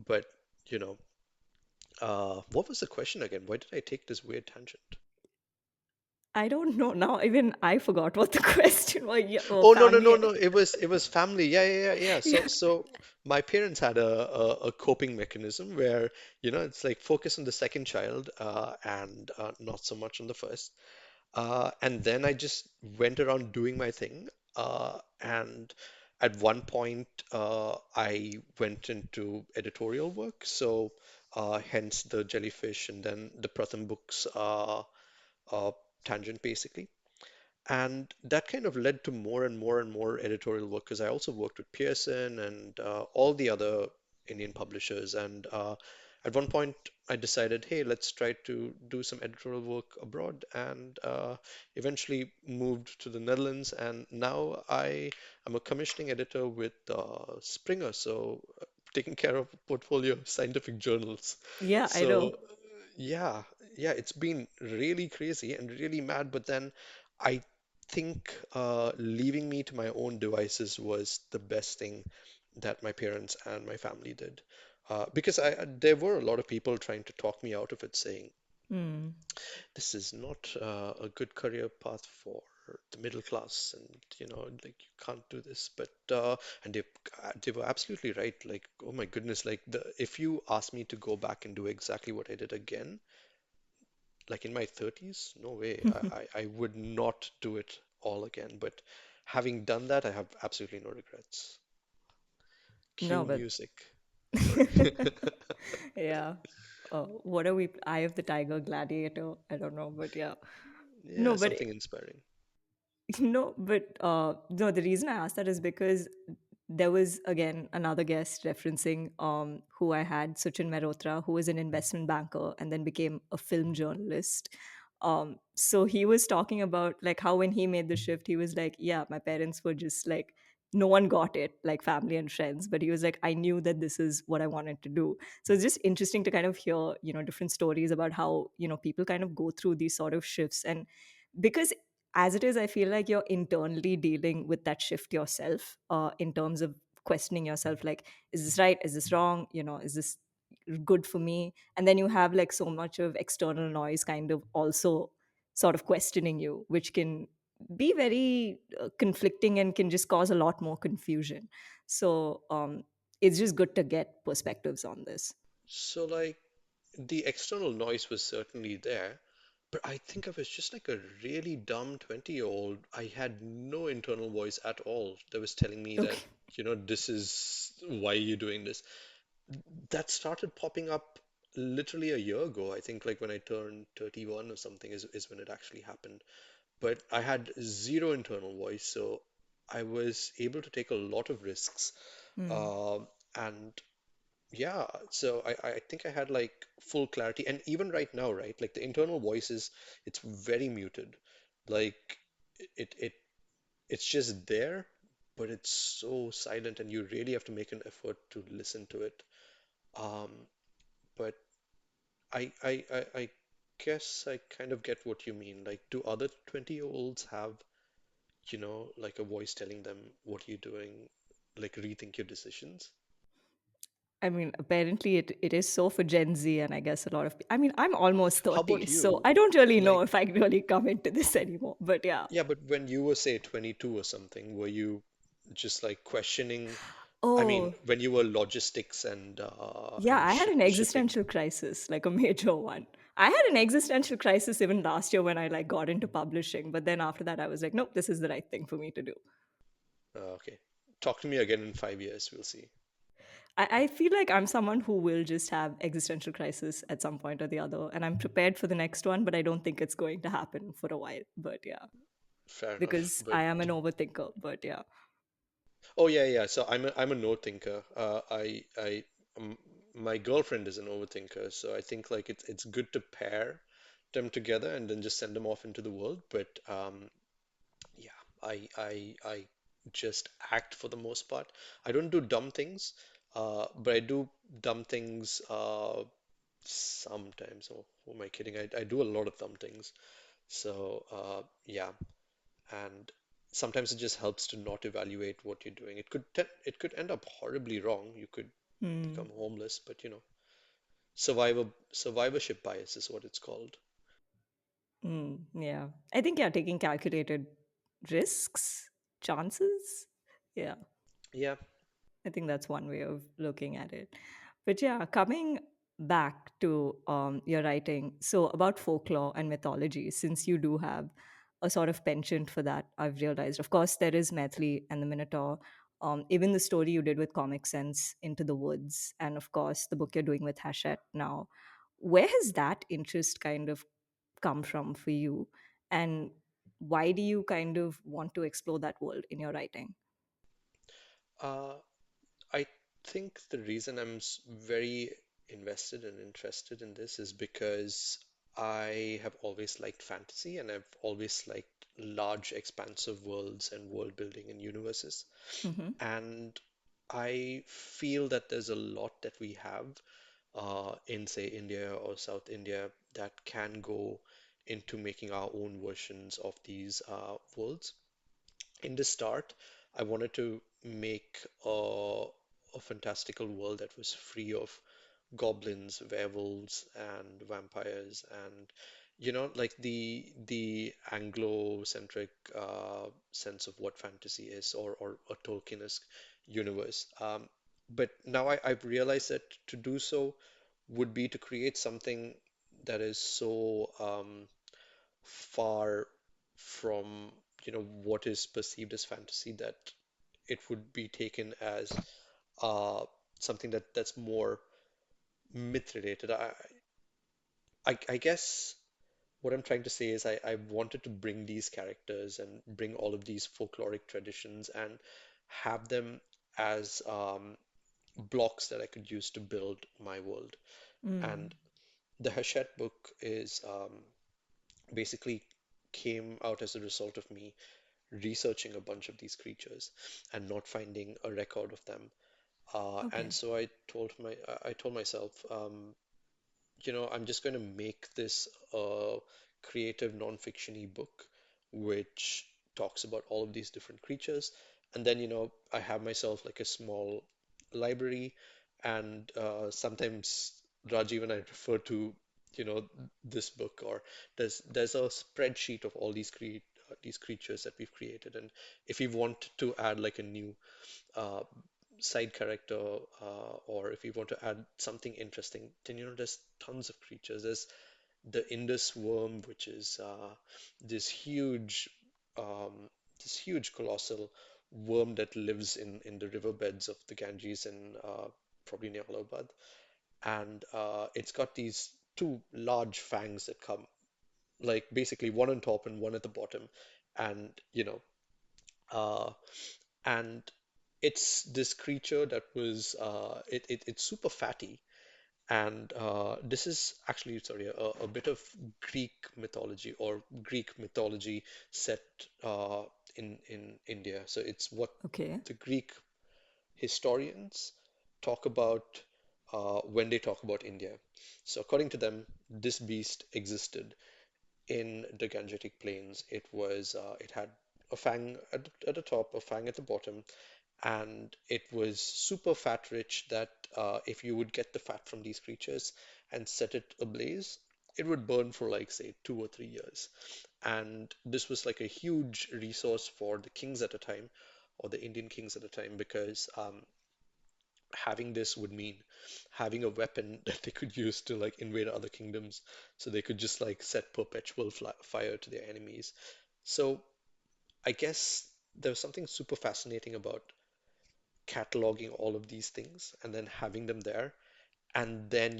but, you know, what was the question again? Why did I take this weird tangent? I don't know now. Even I forgot what the question was. Yeah, oh, Oh no no no family. no! It was family. Yeah yeah yeah yeah. Yeah. So my parents had a coping mechanism where it's like focus on the second child and not so much on the first. And then I just went around doing my thing. And at one point, I went into editorial work. So, hence the jellyfish and then the Pratham books uh, tangent, basically. And that kind of led to more and more and more editorial work because I also worked with Pearson and all the other Indian publishers. And at one point, I decided, hey, let's try to do some editorial work abroad, and eventually moved to the Netherlands. And now I am a commissioning editor with Springer, so taking care of a portfolio of scientific journals. Yeah, I know. So yeah, yeah, it's been really crazy and really mad, but then I think leaving me to my own devices was the best thing that my parents and my family did. Because there were a lot of people trying to talk me out of it, saying, Hmm. this is not a good career path for the middle class, and like you can't do this. But and they were absolutely right. Like, oh my goodness, like the if you ask me to go back and do exactly what I did again, like in my 30s, no way. I would not do it all again. But having done that, I have absolutely no regrets. No, Cue but music. Sorry. yeah. What are we? Eye of the Tiger, Gladiator. I don't know, but yeah. Yeah, No, but something inspiring. no, but no, the reason I asked that is because there was again another guest referencing who I had, Suchin Mehrotra, who was an investment banker and then became a film journalist. So he was talking about like how when he made the shift, he was like, yeah, my parents were just like, no one got it, like family and friends, but he was like, I knew that this is what I wanted to do. So it's just interesting to kind of hear, different stories about how, people kind of go through these sort of shifts. And because as it is, I feel like you're internally dealing with that shift yourself, in terms of questioning yourself, like, is this right, is this wrong, is this good for me? And then you have like so much of external noise kind of also sort of questioning you, which can be very conflicting and can just cause a lot more confusion. So it's just good to get perspectives on this. So, like, the external noise was certainly there, but I think I was just like a really dumb 20-year-old. I had no internal voice at all that was telling me that, Okay. this is why you're doing this. That started popping up literally a year ago. I think like when I turned 31 or something is when it actually happened. But I had zero internal voice, so I was able to take a lot of risks. Hmm. Um and yeah, so I think I had like full clarity. And even right now, right, like the internal voice it's very muted. Like it it it's just there, but it's so silent and you really have to make an effort to listen to it. Um, but I guess I kind of get what you mean. Like, do other 20-year-olds have, like a voice telling them what you're doing, like rethink your decisions? I mean, apparently it is so for Gen Z, and I guess a lot of. I mean, I'm almost How 30, about so you? I don't really know Like, if I really come into this anymore. But yeah. yeah, but when you were, say, 22 or something, were you just like questioning? I mean, Oh, when you were logistics and yeah, I had an shipping. existential crisis, like a major one. I had an existential crisis even last year when I like got into publishing, but then after that, I was like, nope, this is the right thing for me to do. Okay, talk to me again in 5 years. We'll see. I feel like I'm someone who will just have existential crisis at some point or the other, and I'm prepared for the next one, but I don't think it's going to happen for a while. But yeah, Fair enough. because But I am an overthinker. But yeah. oh yeah, yeah. So I'm a note thinker. Um, my girlfriend is an overthinker, so I think like it's good to pair them together and then just send them off into the world. But yeah, I just act for the most part. I don't do dumb things, but I do dumb things sometimes. Oh, who am I kidding? I do a lot of dumb things. So yeah, and sometimes it just helps to not evaluate what you're doing. It could end up horribly wrong. You could Hmm. become homeless, but survivorship bias is what it's called. Mm, yeah. I think, yeah, taking calculated risks, chances. Yeah. Yeah. I think that's one way of looking at it. But yeah, coming back to your writing, so about folklore and mythology, since you do have a sort of penchant for that, I've realized. Of course, there is Maithili and the Minotaur. Even the story you did with Comic Sense, Into the Woods, and of course, the book you're doing with Hachette now. Where has that interest kind of come from for you? And why do you kind of want to explore that world in your writing? Uh, I think the reason very invested and interested in this is because I have always liked fantasy and I've always liked large, expansive worlds and world building and universes. Hmm. And I feel that there's a lot that we have in, say, India or South India that can go into making our own versions of these worlds. In the start, I wanted to make a fantastical world that was free of goblins, werewolves, and vampires, and like the Anglo-centric sense of what fantasy is, or a Tolkien-esque universe. But now I've realized that to do so would be to create something that is so far from what is perceived as fantasy that it would be taken as uh, something that's more myth related. I guess what I'm trying to say is I wanted to bring these characters and bring all of these folkloric traditions and have them as blocks that I could use to build my world. And Mm. the Hachette book is basically came out as a result of me researching a bunch of these creatures and not finding a record of them. And Okay. so I told myself, I'm just going to make this a creative non-fiction book which talks about all of these different creatures. And then, I have myself like a small library, and sometimes Rajiv and I refer to, this book, or there's a spreadsheet of all these creatures that we've created. And if we want to add like a new uh, side character, or if you want to add something interesting, then there's tons of creatures. There's the Indus worm, which is this huge, um, colossal worm that lives in the riverbeds of the Ganges in probably near Allahabad, and it's got these two large fangs that come, like basically one on top and one at the bottom, and uh, and it's this creature that was it's super fatty, and this is actually, sorry, a bit of Greek mythology, or Greek mythology set in India. So it's what Okay. the Greek historians talk about when they talk about India. So according to them, this beast existed in the Gangetic Plains. It had a fang at the top, a fang at the bottom, and it was super fat rich that if you would get the fat from these creatures and set it ablaze, it would burn for like say 2 or 3 years. And this was like a huge resource for the kings at the time, or the Indian kings at the time, because having this would mean having a weapon that they could use to like invade other kingdoms, so they could just like set perpetual fire to their enemies. So I guess there was something super fascinating about cataloging all of these things and then having them there. And then,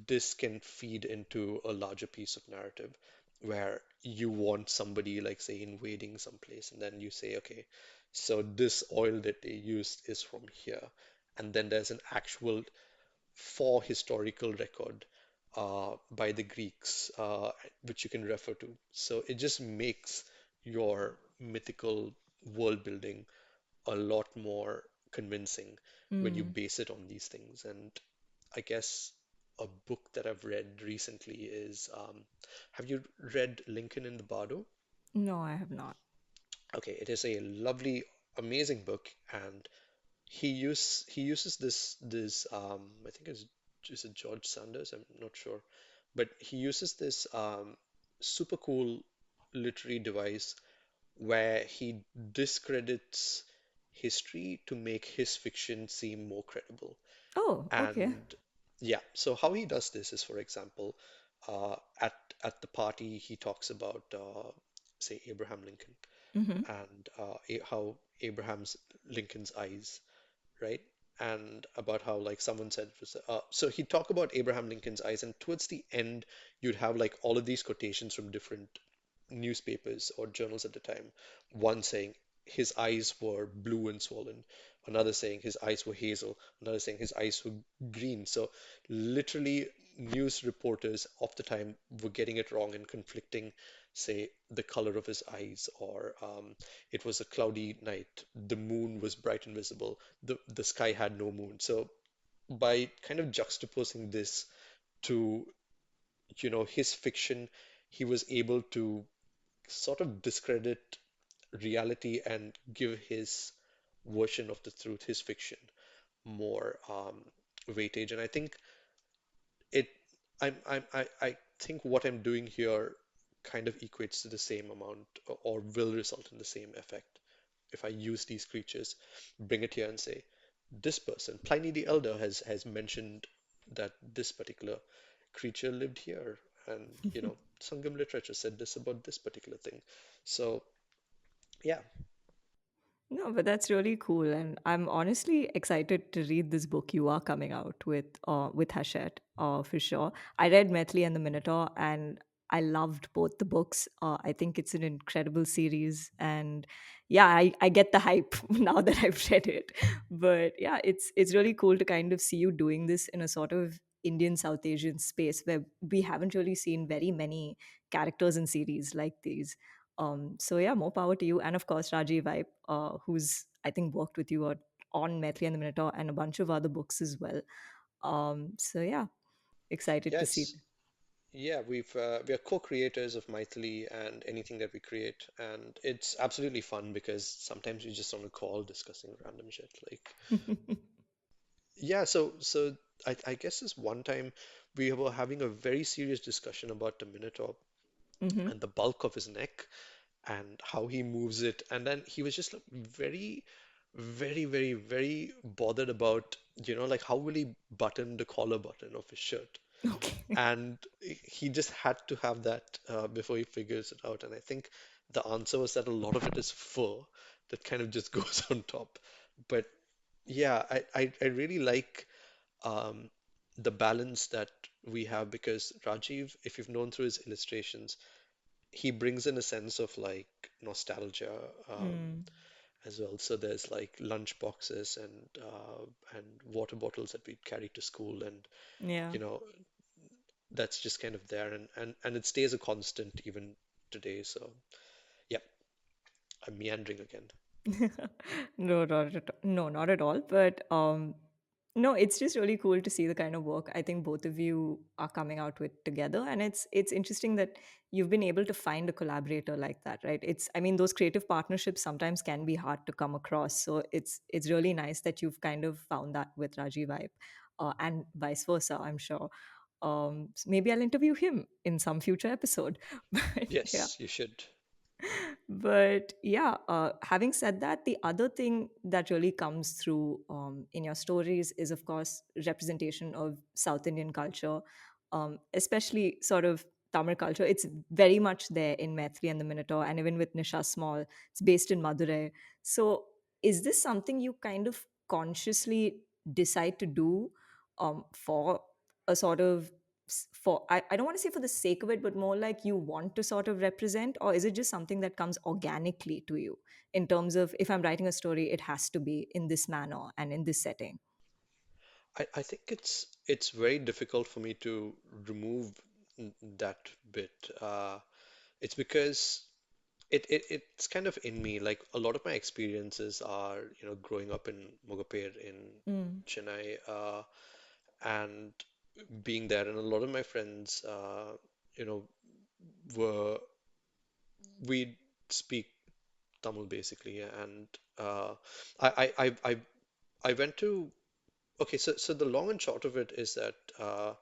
this can feed into a larger piece of narrative where you want somebody, like, say, invading some place, and then you say, okay, so this oil that they used is from here. And then there's an actual for historical record by the Greeks, which you can refer to. So it just makes your mythical world building a lot more convincing when you Mm. base it on these things. And I guess a book that I've read recently is have you read Lincoln in the Bardo? No, I have not. Okay, it is a lovely, amazing book, and he uses this I think it's a George Saunders, I'm not sure, but he uses this super cool literary device where he discredits history to make his fiction seem more credible. Oh, okay. And yeah, so how he does this is, for example, uh, at at the party he talks about, say, Abraham Lincoln, Hmm. and how Abraham's Lincoln's eyes, right? And about how like someone said it was so he'd talk about Abraham Lincoln's eyes, and towards the end you'd have like all of these quotations from different newspapers or journals at the time. One saying his eyes were blue and swollen, another saying his eyes were hazel, another saying his eyes were green. So literally, news reporters of the time were getting it wrong and conflicting, say, the color of his eyes, or it was a cloudy night, the moon was bright and visible, the sky had no moon. So by kind of juxtaposing this to, his fiction, he was able to sort of discredit reality and give his version of the truth, his fiction, more weightage. And I think it, I think what I'm doing here kind of equates to the same amount or will result in the same effect. If I use these creatures, bring it here and say, this person, Pliny the Elder, has mentioned that this particular creature lived here, and Sangam literature said this about this particular thing. So yeah, No, but that's really cool, and I'm honestly excited to read this book you are coming out with Hachette, for sure. I read Methley and the Minotaur, and I loved both the books. I think it's an incredible series, and yeah, I get the hype now that I've read it. But yeah, it's really cool to kind of see you doing this in a sort of Indian South Asian space where we haven't really seen very many characters in series like these. So yeah, more power to you, and of course Rajiv Eipe, who's I think worked with you on Methley and the Minotaur and a bunch of other books as well. So yeah, excited yeah, to see. it's yeah, we are co-creators of Maithili and anything that we create, and it's absolutely fun because sometimes we just on a call discussing random shit. Like, yeah, so I guess this one time we were having a very serious discussion about the Minotaur Hmm. and the bulk of his neck and how he moves it, and then he was just like very, very, very, very bothered about, like how will he button the collar button of his shirt. Okay. And he just had to have that before he figures it out. And I think the answer was that a lot of it is fur that kind of just goes on top. But yeah, I really like um, the balance that we have because Rajiv, if you've known through his illustrations, he brings in a sense of like nostalgia Mm, as well. So there's like lunch boxes and water bottles that we carry to school, and yeah. you know that's just kind of there, and it stays a constant even today. So yeah, I'm meandering again. No, no, not at all. But no, it's just really cool to see the kind of work I think both of you are coming out with together, and it's interesting that you've been able to find a collaborator like that, right? I mean, those creative partnerships sometimes can be hard to come across, so it's really nice that you've kind of found that with Rajiv Vibe, and vice versa. I'm sure. Maybe I'll interview him in some future episode. But yeah. Yes, you should. But yeah, having said that, the other thing that really comes through in your stories is, of course, representation of South Indian culture, especially sort of Tamil culture. It's very much there in Maithili and the Minotaur, and even with Nisha Small, it's based in Madurai. So, is this something you kind of consciously decide to do for a sort of for I don't want to say for the sake of it, but more like you want to sort of represent, or is it just something that comes organically to you in terms of if I'm writing a story, it has to be in this manner and in this setting? I think it's very difficult for me to remove that bit. It's because it's kind of in me. Like a lot of my experiences are, growing up in Mogapur in Mm. Chennai, and being there, and a lot of my friends, you know, were we speak Tamil basically, and I I went to okay, so the long and short of it is that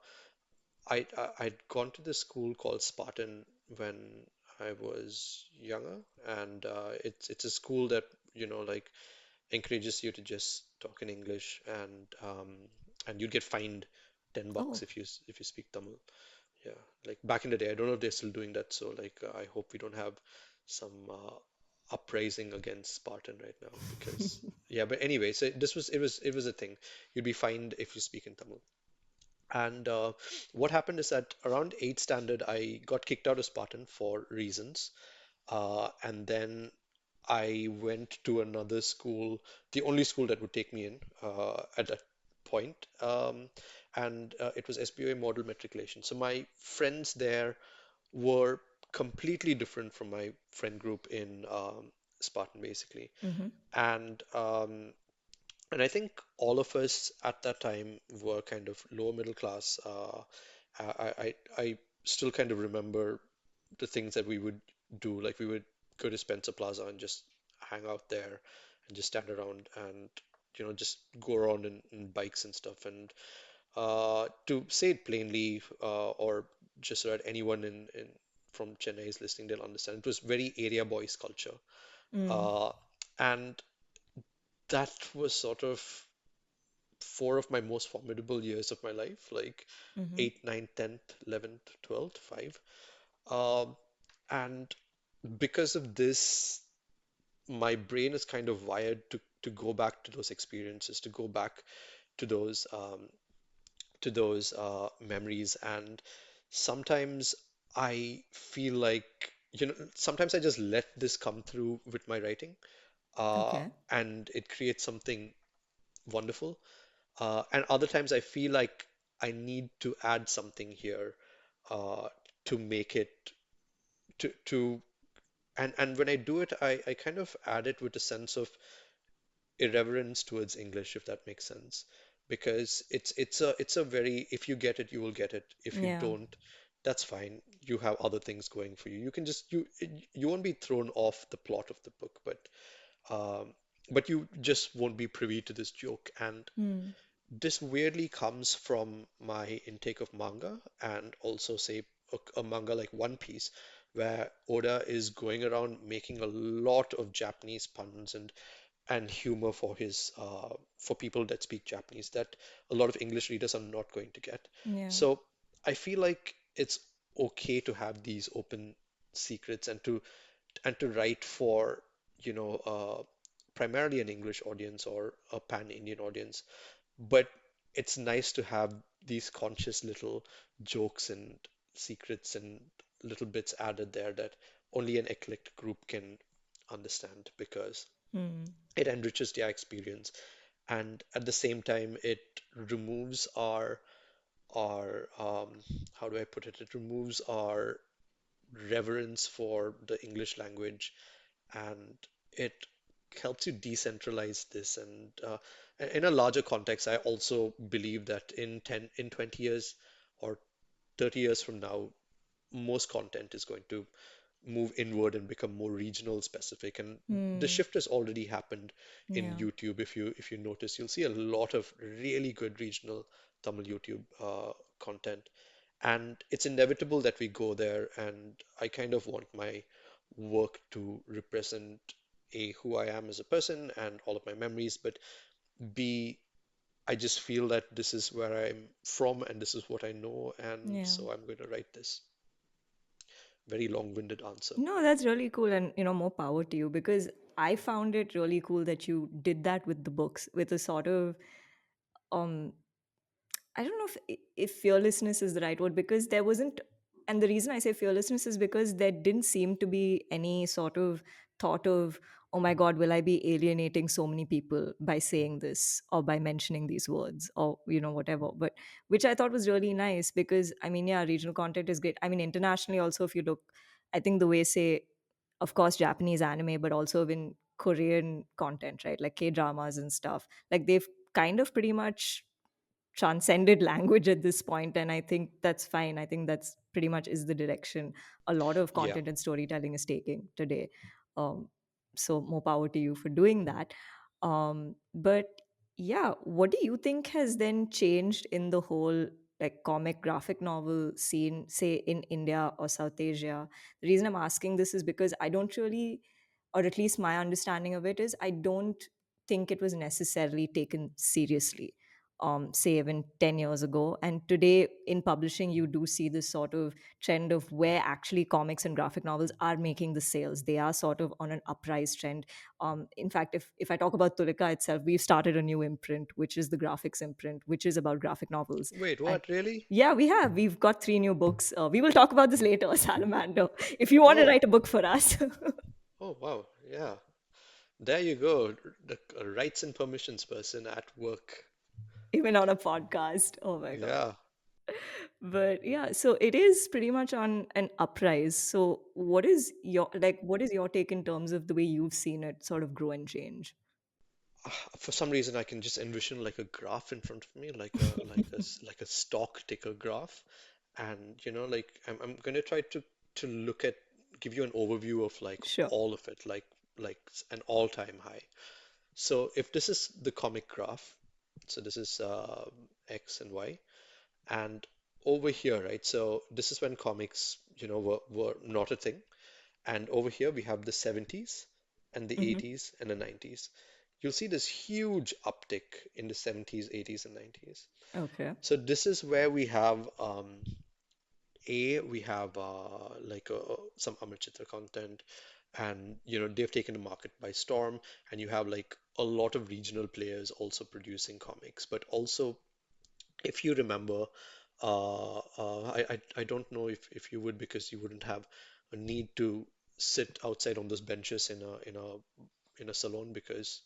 I'd gone to this school called Spartan when I was younger, and it's a school that like encourages you to just talk in English, and you'd get fined $10 Oh. if you speak Tamil. Yeah, like back in the day, I don't know if they're still doing that. So like, I hope we don't have some uprising against Spartan right now because yeah. But anyway, so it was a thing. You'd be fined if you speak in Tamil. And what happened is that around eighth standard, I got kicked out of Spartan for reasons, and then I went to another school, the only school that would take me in at that point, and it was SBOA Model Matriculation. So my friends there were completely different from my friend group in Spartan, basically. Mm-hmm. And and I think all of us at that time were kind of lower middle class. I still kind of remember the things that we would do. Like we would go to Spencer Plaza and just hang out there and just stand around and just go around in bikes and stuff. And to say it plainly, or just so that anyone in from Chennai is listening, they'll understand. It was very area boys culture. Mm. Uh, and that was sort of four of my most formidable years of my life, like Mm-hmm. 8th, 9th, 10th, 11th, 12th, 5. Um, and because of this, my brain is kind of wired to go back to those experiences, to go back to those memories. And sometimes I feel like, sometimes I just let this come through with my writing, Okay. and it creates something wonderful. And other times I feel like I need to add something here uh, to make it to and when I do it, I kind of add it with a sense of irreverence towards English, if that makes sense. Because it's a very, if you get it, you will get it. If you Yeah. don't, that's fine. You have other things going for you. You can just you won't be thrown off the plot of the book, um, but you just won't be privy to this joke. And Mm. this weirdly comes from my intake of manga, and also say a manga like One Piece, where Oda is going around making a lot of Japanese puns and humor for his for people that speak Japanese that a lot of English readers are not going to get. Yeah. So I feel like it's okay to have these open secrets and to write for, primarily an English audience or a pan-Indian audience, but it's nice to have these conscious little jokes and secrets and little bits added there that only an eclectic group can understand, because Mm. it enriches their experience, and at the same time it removes our how do I put it? It removes our reverence for the English language, and it helps you decentralize this. And in a larger context, I also believe that in 20 years or 30 years from now, most content is going to move inward and become more regional specific. And the Mm. shift has already happened in Yeah. YouTube. If you notice, you'll see a lot of really good regional Tamil YouTube content. And it's inevitable that we go there, and I kind of want my work to represent A, who I am as a person and all of my memories, but B, I just feel that this is where I'm from and this is what I know, and Yeah. so I'm going to write this very long-winded answer. No, that's really cool, and more power to you, because I found it really cool that you did that with the books, with a sort of um I don't know if fearlessness is the right word, because there wasn't, and the reason I say fearlessness is because there didn't seem to be any sort of thought of, oh my God, will I be alienating so many people by saying this or by mentioning these words or, whatever. But which I thought was really nice because, I mean, yeah, regional content is great. I mean, internationally also, if you look, I think the way, say, of course, Japanese anime, but also in Korean content, right? Like K dramas and stuff, like they've kind of pretty much transcended language at this point, and I think that's fine. I think that's pretty much is the direction a lot of Yeah. content and storytelling is taking today. Um, so more power to you for doing that. But yeah, what do you think has then changed in the whole, like, comic graphic novel scene, say in India or South Asia? The reason I'm asking this is because I don't really, or at least my understanding of it is, I don't think it was necessarily taken seriously, say even 10 years ago. And today in publishing, you do see this sort of trend of where actually comics and graphic novels are making the sales. They are sort of on an uprise trend. In fact, if I talk about Tulika itself, we've started a new imprint, which is the graphics imprint, which is about graphic novels. Wait, And what, really? yeah, we've got three new books. We will talk about this later, Salamander, if you want to Oh, write a book for us. oh, wow. Yeah. There you go. The rights and permissions person at work. even on a podcast. Oh my God. Yeah. But yeah, so it is pretty much on an uprise. So what is your take in terms of the way you've seen it sort of grow and change? For some reason, I can just envision like a graph in front of me, like a stock ticker graph, and like I'm gonna try to look at give you an overview of like Sure. all of it, like an all-time high. So if this is the comic graph, so this is X and Y, and over here, right? So this is when comics, were not a thing. And over here we have the 70s and the Hmm. 80s and the 90s. You'll see this huge uptick in the 70s, 80s, and 90s. Okay. So this is where we have we have some Amritsar content, and they've taken the market by storm, and you have like a lot of regional players also producing comics. But also, if you remember, I don't know if you would, because you wouldn't have a need to sit outside on those benches in a salon, because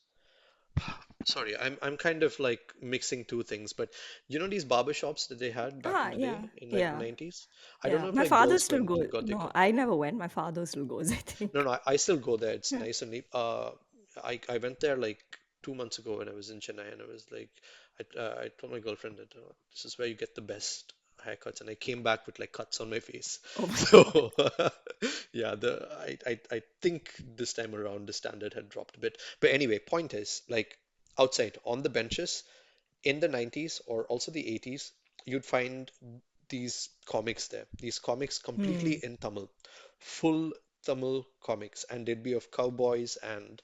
sorry, I'm kind of like mixing two things, but these barber shops that they had back in Ah, the yeah. day in like Yeah. 90s? I don't Yeah. know if My like father girls still went goes. and got their No, cut. I never went. My father still goes, I No, think. no, I still go there. It's Yeah. nice and neat. I went there like 2 months ago when I was in Chennai, and I was like, I told my girlfriend that this is where you get the best haircuts, and I came back with like cuts on my face. Oh my God. So yeah, I think this time around the standard had dropped a bit. But anyway, point is like outside on the benches in the 90s or also the 80s, you'd find these comics there. These comics completely Hmm. in Tamil, full Tamil comics, and they'd be of cowboys and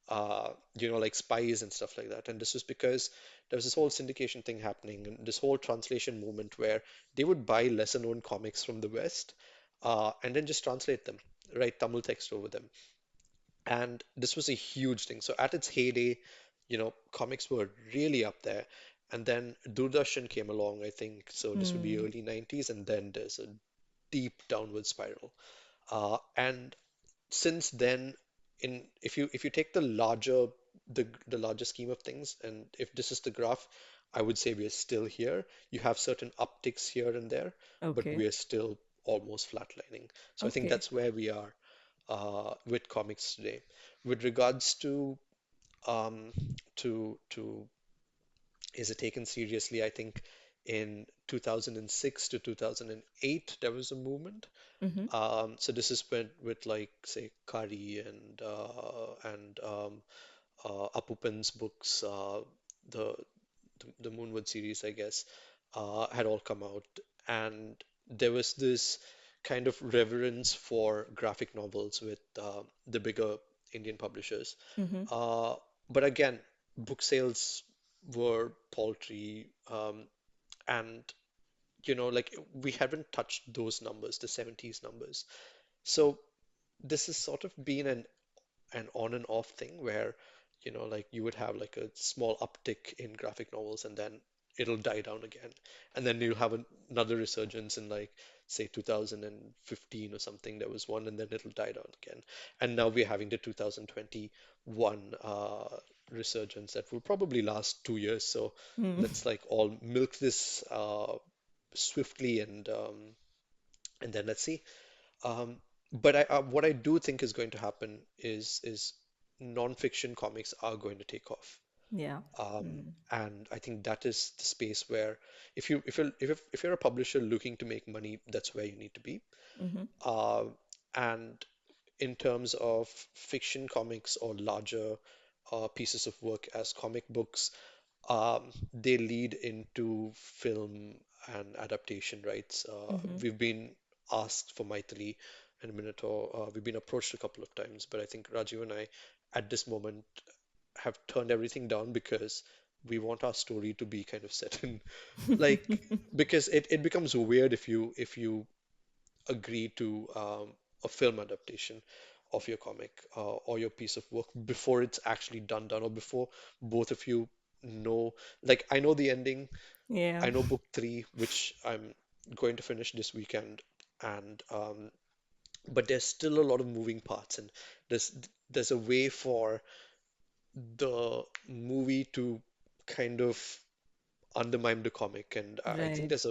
like spies and stuff like that. And this was because there was this whole syndication thing happening and this whole translation movement where they would buy lesser known comics from the West, and then just translate them, write Tamil text over them. And this was a huge thing. So at its heyday, comics were really up there. And then Doordarshan came along, I think. So this would be Hmm. early 90s, and then there's a deep downward spiral. And since then, in if you take the larger scheme of things, and if this is the graph, I would say we are still here. You have certain upticks here and there, but Okay. we are still almost flatlining. So I think Okay. that's where we are with comics today. With regards um, to is it taken seriously? I think in 2006 to 2008 there was a movement. Mm-hmm. So this is when with like say Kari and Apupan's books, the the Moonwood series, I guess, had all come out, and there was this kind of reverence for graphic novels with the bigger Indian publishers. Mm-hmm. Uh, but again, book sales were paltry, and like we haven't touched those numbers, the 70s numbers. So this has sort of been an on and off thing where, like you would have like a small uptick in graphic novels, and then it'll die down again. And then you'll have another resurgence in like, say, 2015 or something. There was one, and then it'll die down again. And now we're having the 2021 resurgence that will probably last 2 years. So Hmm. let's like all milk this swiftly, and then let's see. Um, but what I do think is going to happen is non-fiction comics are going to take off. Yeah. Um, Mm. and I think that is the space where if you're a publisher looking to make money, that's where you need to be. Mm-hmm. Uh, and in terms of fiction comics or larger pieces of work as comic books, they lead into film and adaptation rights. Mm-hmm. We've been asked for Maithili and Minotaur. We've been approached a couple of times, but I think Rajiv and I, at this moment, have turned everything down because we want our story to be kind of set in, like, because it becomes weird if you agree to a film adaptation of your comic or your piece of work before it's actually done, or before both of you know. Like, I know the ending. Yeah. I know book three, which I'm going to finish this weekend, and but there's still a lot of moving parts, and there's there's a way for the movie to kind of undermine the comic, and I think Right. there's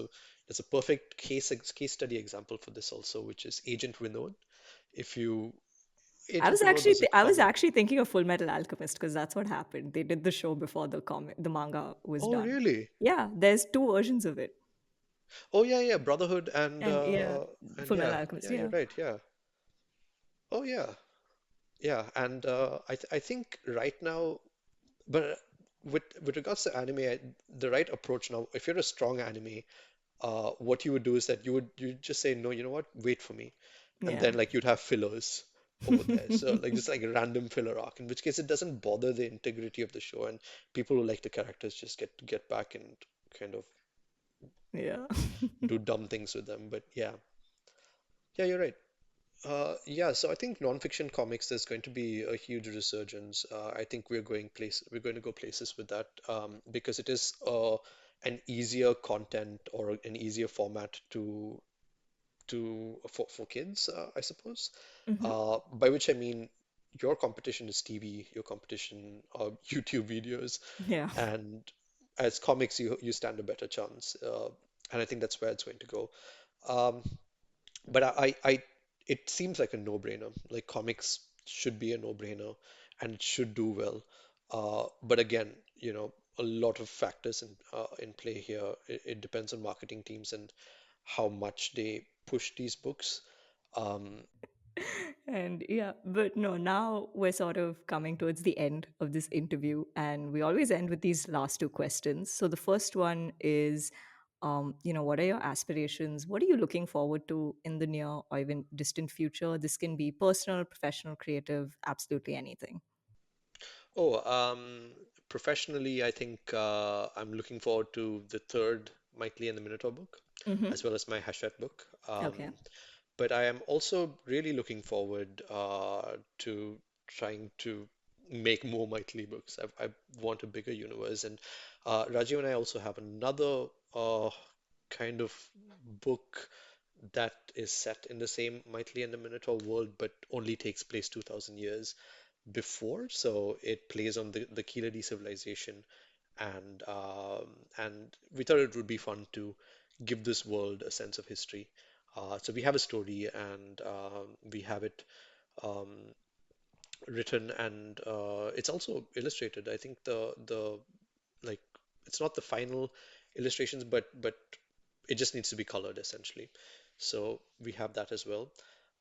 a perfect case study example for this also, which is Agent Vinod. If you Agent Vinod was a I was comic. actually thinking of Full Metal Alchemist because that's what happened. They did the show before the manga was Oh, done. really? Yeah, there's two versions of it, Oh, yeah, yeah, Brotherhood and yeah, and Full Metal yeah, Alchemist. yeah, you're Yeah. right, yeah. Oh, yeah, yeah, and I think right now, but with regards to anime, the right approach now, if you're a strong anime, what you would do is that you'd just say, no, you know what, wait for me, and Yeah. then like you'd have fillers over there, so like just like a random filler arc, in which case it doesn't bother the integrity of the show, and people who like the characters just get back and kind of Yeah. do dumb things with them. But yeah, yeah, you're right. Yeah, so I think nonfiction comics, there's going to be a huge resurgence. I think we're going to go places with that, because it is an easier content or an easier format to for kids, I suppose. Hmm. By which I mean your competition is TV, your competition are YouTube videos, Yeah. and as comics you stand a better chance. And I think that's where it's going to go. Um, but it seems like a no-brainer. Like comics should be a no-brainer and it should do well. But again, a lot of factors in play here. It depends on marketing teams and how much they push these books. Um, And yeah, but no, now we're sort of coming towards the end of this interview, and we always end with these last two questions. So the first one is, what are your aspirations? What are you looking forward to in the near or even distant future? This can be personal, professional, creative, absolutely anything. oh, Professionally, I think I'm looking forward to the third Mighty and the Minotaur book, Hmm. as well as my Hachette book. Okay. But I am also really looking forward to trying to make more Mighty books. I want a bigger universe, and Rajiv and I also have another kind of book that is set in the same Mighty and the Minotaur world, but only takes place 2000 years before. So it plays on the Kiladi civilization, and we thought it would be fun to give this world a sense of history. So we have a story, and we have it um, written, and it's also illustrated. I think the like it's not the final illustrations, but it just needs to be colored essentially. So we have that as well.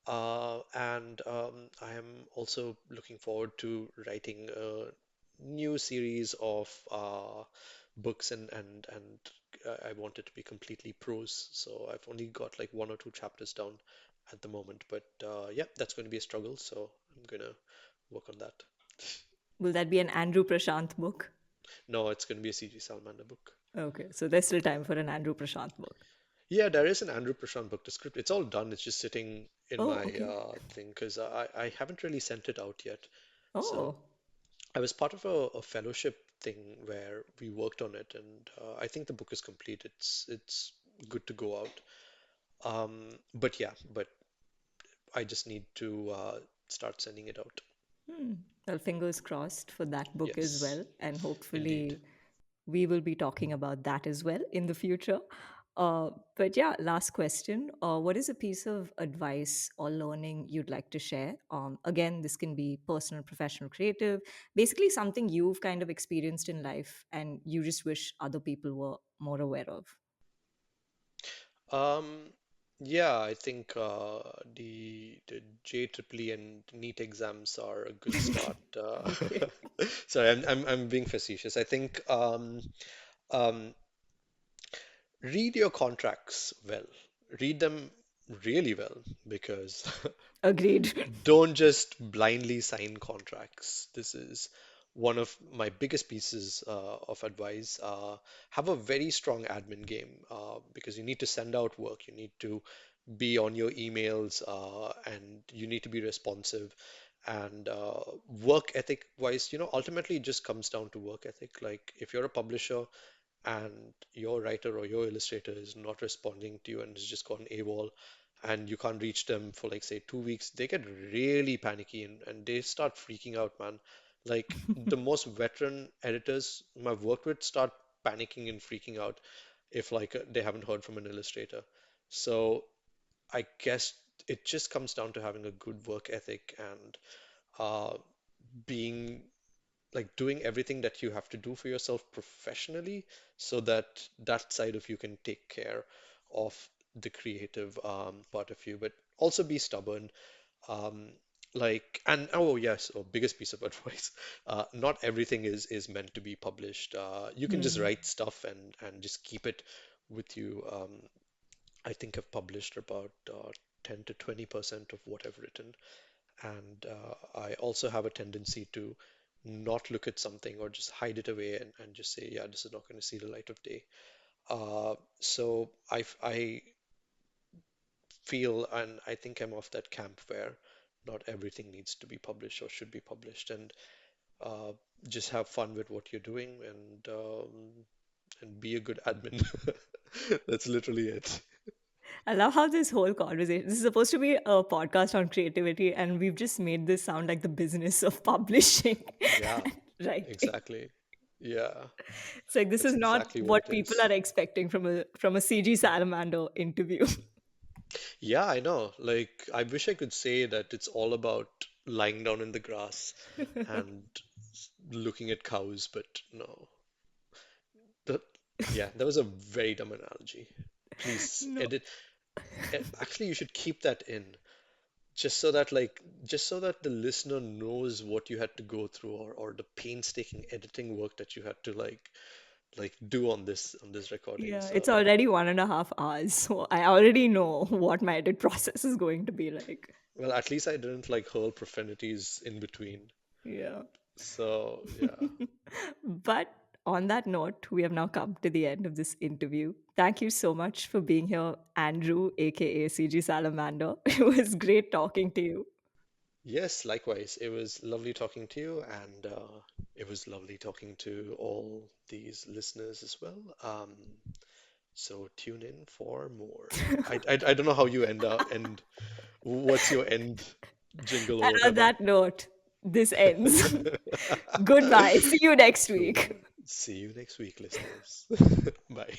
And I am also looking forward to writing a new series of books, and I want it to be completely prose. So I've only got like one or two chapters down at the moment, but yeah, that's going to be a struggle. So I'm gonna work on that. Will that be an Andrew Prashanth book? No, it's going to be a CG Salamander book. Okay, so there's still time for an Andrew Prashanth book. Yeah, there is an Andrew Prashant book. The script, it's all done. It's just sitting in Oh, my okay. thing because I haven't really sent it out yet. So Oh. I was part of a fellowship thing where we worked on it, and I think the book is complete. It's good to go out. But yeah, but I just need to start sending it out. Hmm. Well, fingers crossed for that book as Yes, well. And indeed. hopefully, we will be talking about that as well in the future. But yeah, last question. What is a piece of advice or learning you'd like to share? Again, this can be personal, professional, creative, basically something you've kind of experienced in life and you just wish other people were more aware of. Um, yeah, I think the JEEE and NEET exams are a good start. Okay. Sorry, I'm being facetious. I think um, read your contracts well. Read them really well because Agreed. don't just blindly sign contracts. This is one of my biggest pieces of advice. Have a very strong admin game because you need to send out work, you need to be on your emails, and you need to be responsive. And work ethic wise, ultimately it just comes down to work ethic. Like if you're a publisher and your writer or your illustrator is not responding to you and has just gone AWOL and you can't reach them for like say 2 weeks, they get really panicky and they start freaking out, man. Like the most veteran editors whom I've worked with start panicking and freaking out if like they haven't heard from an illustrator. So I guess it just comes down to having a good work ethic and uh, being like doing everything that you have to do for yourself professionally so that that side of you can take care of the creative part of you, but also be stubborn. Um, like, and oh yes, oh, biggest piece of advice. Not everything is meant to be published. You can just Hmm. write stuff and just keep it with you. I think I've published about 10 to 20% of what I've written. And I also have a tendency to not look at something or just hide it away and just say, yeah, this is not going to see the light of day. So I feel, and I think I'm of that camp where not everything needs to be published or should be published, and uh, just have fun with what you're doing and be a good admin. That's literally it. I love how this whole conversation, this is supposed to be a podcast on creativity, and we've just made this sound like the business of publishing Yeah, and writing. exactly. Yeah, It's like this is that's not exactly what it what people is. are expecting from a CG Salamander interview. Yeah, I know. Like, I wish I could say that it's all about lying down in the grass and looking at cows, but no. The, yeah, that was a very dumb analogy. Please No. edit. Actually, you should keep that in, just so that just so that the listener knows what you had to go through or the painstaking editing work that you had to do on this recording. Yeah, it's So, already 1.5 hours, so I already know what my edit process is going to be like. well, at least I didn't like hurl profanities in between. Yeah. So, yeah. But on that note, we have now come to the end of this interview. Thank you so much for being here, Andrew, aka CG Salamander. It was great talking to you. Yes, likewise. It was lovely talking to you, and it was lovely talking to all these listeners as well. So tune in for more. I don't know how you end. What's your end jingle or And on whatever? that note, this ends. Goodbye. See you next Cool. week. See you next week, listeners. Bye.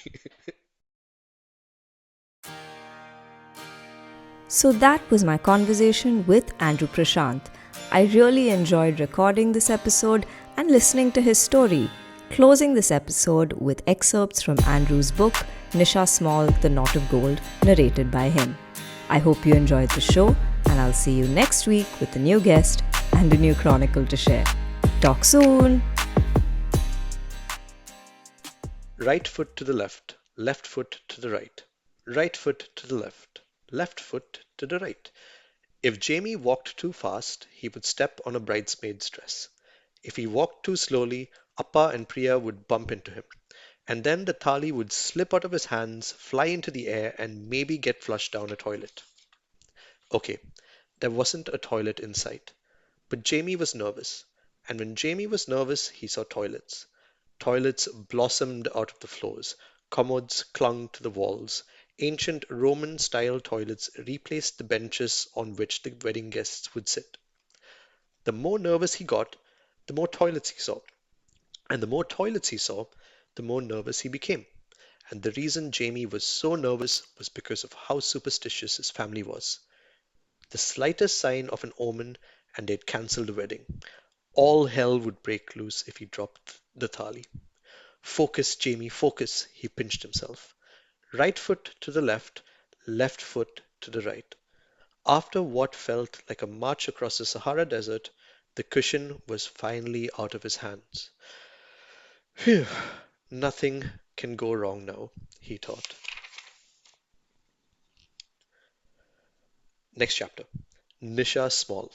So that was my conversation with Andrew Prashanth. I really enjoyed recording this episode and listening to his story, closing this episode with excerpts from Andrew's book, Nisha Small, The Knot of Gold, narrated by him. I hope you enjoyed the show, and I'll see you next week with a new guest and a new chronicle to share. Talk soon! Right foot to the left foot to the right foot to the left foot to the right. If Jamie walked too fast, he would step on a bridesmaid's dress. If he walked too slowly, Appa and Priya would bump into him. And then the thali would slip out of his hands, fly into the air, and maybe get flushed down a toilet. Okay, there wasn't a toilet in sight. But Jamie was nervous. And when Jamie was nervous, he saw toilets. Toilets blossomed out of the floors. Commodes clung to the walls. Ancient Roman-style toilets replaced the benches on which the wedding guests would sit. The more nervous he got, the more toilets he saw. And the more toilets he saw, the more nervous he became. And the reason Jamie was so nervous was because of how superstitious his family was. The slightest sign of an omen, and they'd cancel the wedding. All hell would break loose if he dropped the thali. Focus, Jamie, focus, he pinched himself. Right foot to the left foot to the right. After what felt like a march across the Sahara Desert, the cushion was finally out of his hands. Phew, nothing can go wrong now, he thought. Next chapter. Nisha Small.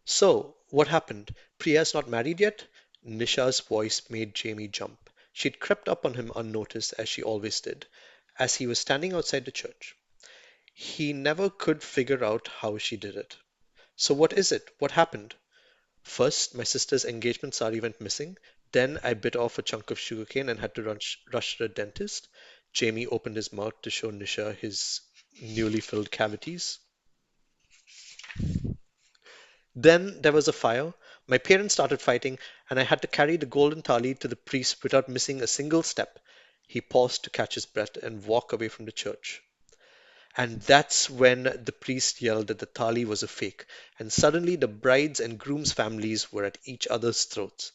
So, what happened? Priya's not married yet? Nisha's voice made Jamie jump. She'd crept up on him unnoticed, as she always did, as he was standing outside the church. He never could figure out how she did it. So what is it? What happened? First, my sister's engagement sari went missing. Then I bit off a chunk of sugarcane and had to rush to the dentist. Jamie opened his mouth to show Nisha his newly filled cavities. Then there was a fire. My parents started fighting, and I had to carry the golden thali to the priest without missing a single step. He paused to catch his breath and walk away from the church. And that's when the priest yelled that the thali was a fake, and suddenly the bride's and groom's families were at each other's throats.